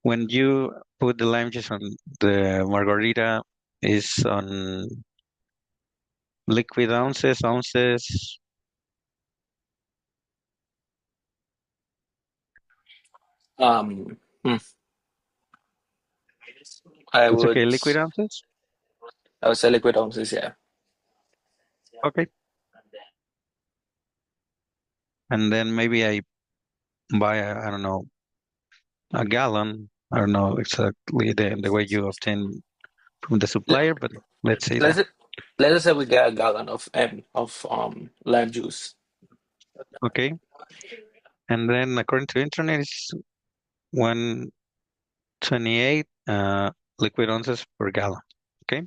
when you put the lime juice on the margarita is on liquid ounces. Um, hmm, I It's would okay, liquid ounces. I would say liquid ounces, yeah. Okay. And then maybe I buy, I don't know, a gallon. I don't know exactly the way you obtain from the Let- supplier, but let's say Let's that. let's just say we get a gallon of lime juice. Okay. And then according to internet, it's 128 liquid ounces per gallon. Okay.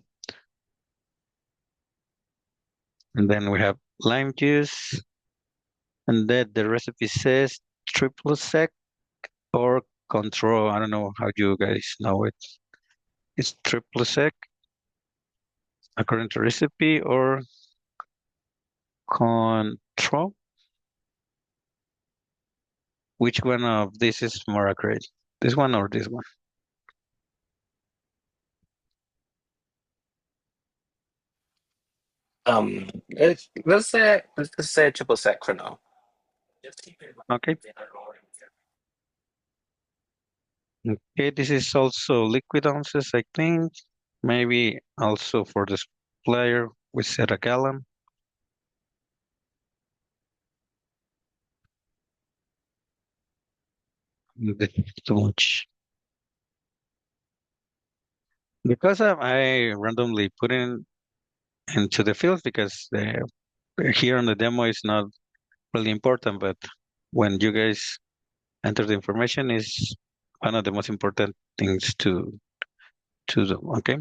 And then we have lime juice, and then the recipe says triple sec or control. I don't know how you guys know it. It's triple sec. according to recipe or control? Which one of this is more accurate? This one or this one? Let's say triple sec for now. Okay. Okay, this is also liquid ounces, I think. Maybe also for the supplier, we set a gallon. This is too much. Because I randomly put in into the field because here on the demo is not really important, but when you guys enter the information is one of the most important things to do. Okay.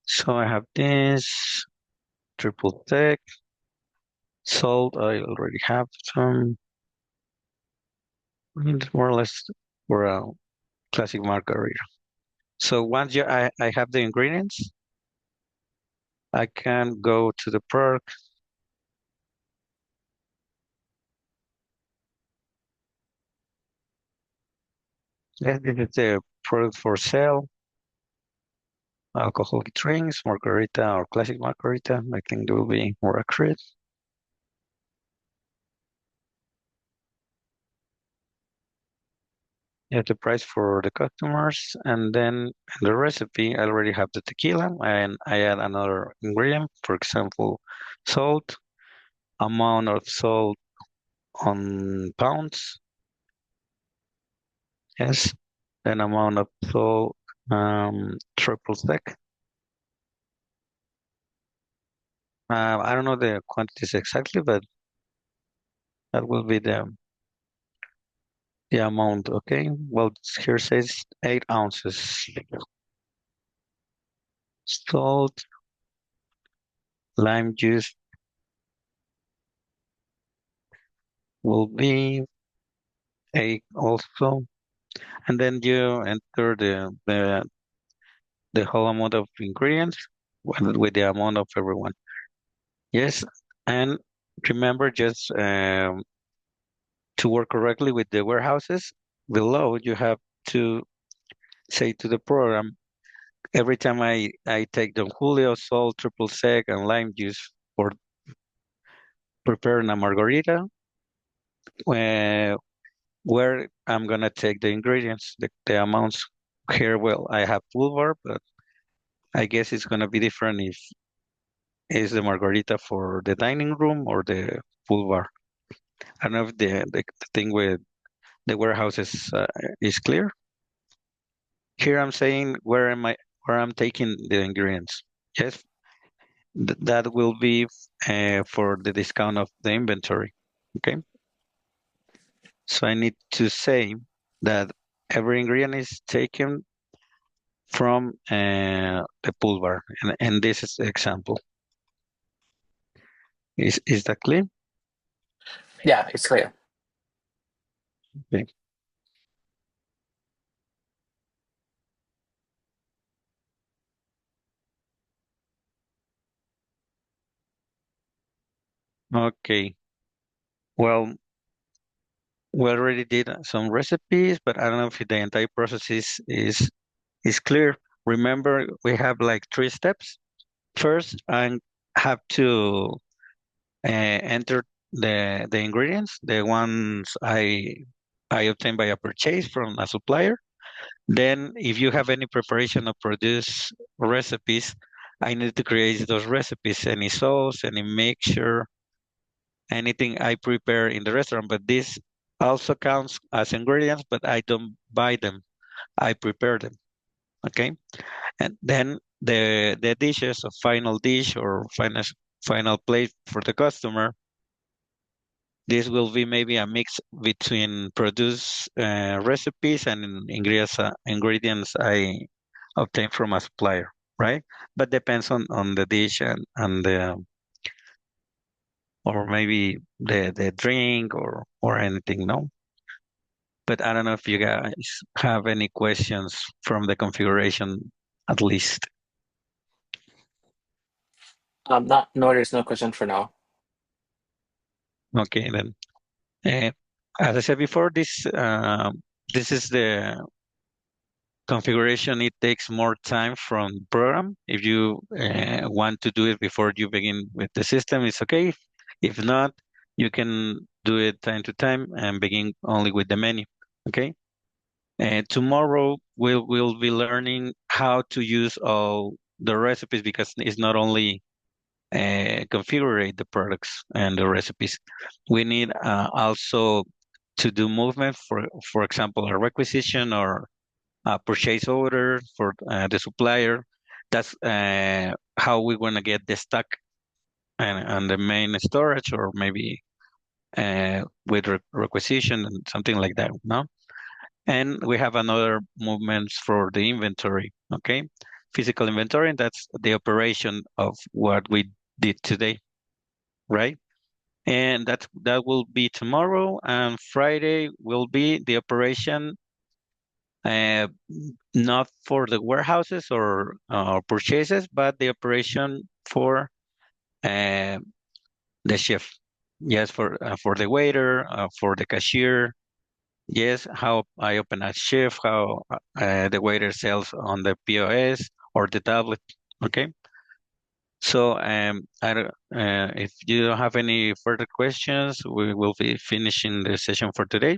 So I have this triple tech salt. I already have some. It's more or less for a classic margarita. So once I have the ingredients, I can go to the perk. Yes, this is the product for sale. Alcoholic drinks, margarita or classic margarita. I think it will be more accurate. Yeah, the price for the customers, and then in the recipe, I already have the tequila, and I add another ingredient, for example, salt, amount of salt on pounds, yes, an amount of salt, triple sec. I don't know the quantities exactly, but that will be the amount. Okay. Well, here says 8 ounces. Salt, lime juice will be 8 also. And then you enter the whole amount of ingredients with the amount of everyone. Yes. And remember just to work correctly with the warehouses. Below, you have to say to the program, every time I take Don Julio, salt, triple sec, and lime juice for preparing a margarita, uh, where I'm gonna take the ingredients, the amounts. Here, well, I have full bar, but I guess it's gonna be different if it's the margarita for the dining room or the full bar. I don't know if the thing with the warehouses is clear. Here I'm saying where I'm taking the ingredients. Yes, that will be for the discount of the inventory. Okay, so I need to say that every ingredient is taken from the pool bar, and this is the example. Is that clear? Yeah, it's clear. Okay. Okay. Well, we already did some recipes, but I don't know if the entire process is clear. Remember, we have like 3 steps. First, I have to enter the ingredients, the ones I obtained by a purchase from a supplier. Then, if you have any preparation or produce recipes, I need to create those recipes, any sauce, any mixture, anything I prepare in the restaurant. But this also counts as ingredients, but I don't buy them. I prepare them. Okay. And then the dishes, a final dish or final plate for the customer. This will be maybe a mix between produce recipes and ingredients I obtain from a supplier, right? But depends on the dish and the or maybe the drink or anything, no? But I don't know if you guys have any questions from the configuration at least. No, there's no question for now. Okay, then. Uh, as I said before, this is the configuration. It takes more time from the program. If you want to do it before you begin with the system, it's okay. If not, you can do it time to time and begin only with the menu. Okay. And tomorrow we'll be learning how to use all the recipes because it's not only configure the products and the recipes. We need also to do movement for example, a requisition or a purchase order for the supplier. That's how we're going to get the stock and the main storage, or maybe with requisition and something like that. No, and we have another movements for the inventory. Okay, physical inventory, and that's the operation of what we did today, right? And that will be tomorrow, and Friday will be the operation, uh, not for the warehouses or purchases, but the operation for uh, the chef. Yes, for the waiter, for the cashier. Yes, how I open a chef, how the waiter sells on the POS or the tablet. Okay. So, if you don't have any further questions, we will be finishing the session for today.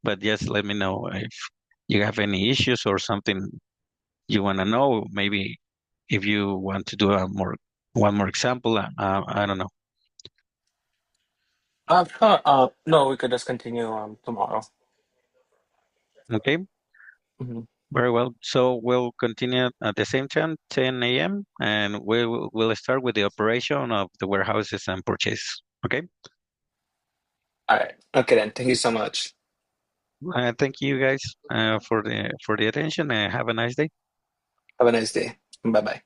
But just let me know if you have any issues or something you want to know. Maybe if you want to do one more example. I don't know. No, we could just continue tomorrow. Okay, Mhm. very well. So we'll continue at the same time, 10 a.m., and we'll start with the operation of the warehouses and purchase. Okay. All right. Okay then. Thank you so much. Thank you guys for the attention, and have a nice day. Have a nice day. Bye bye.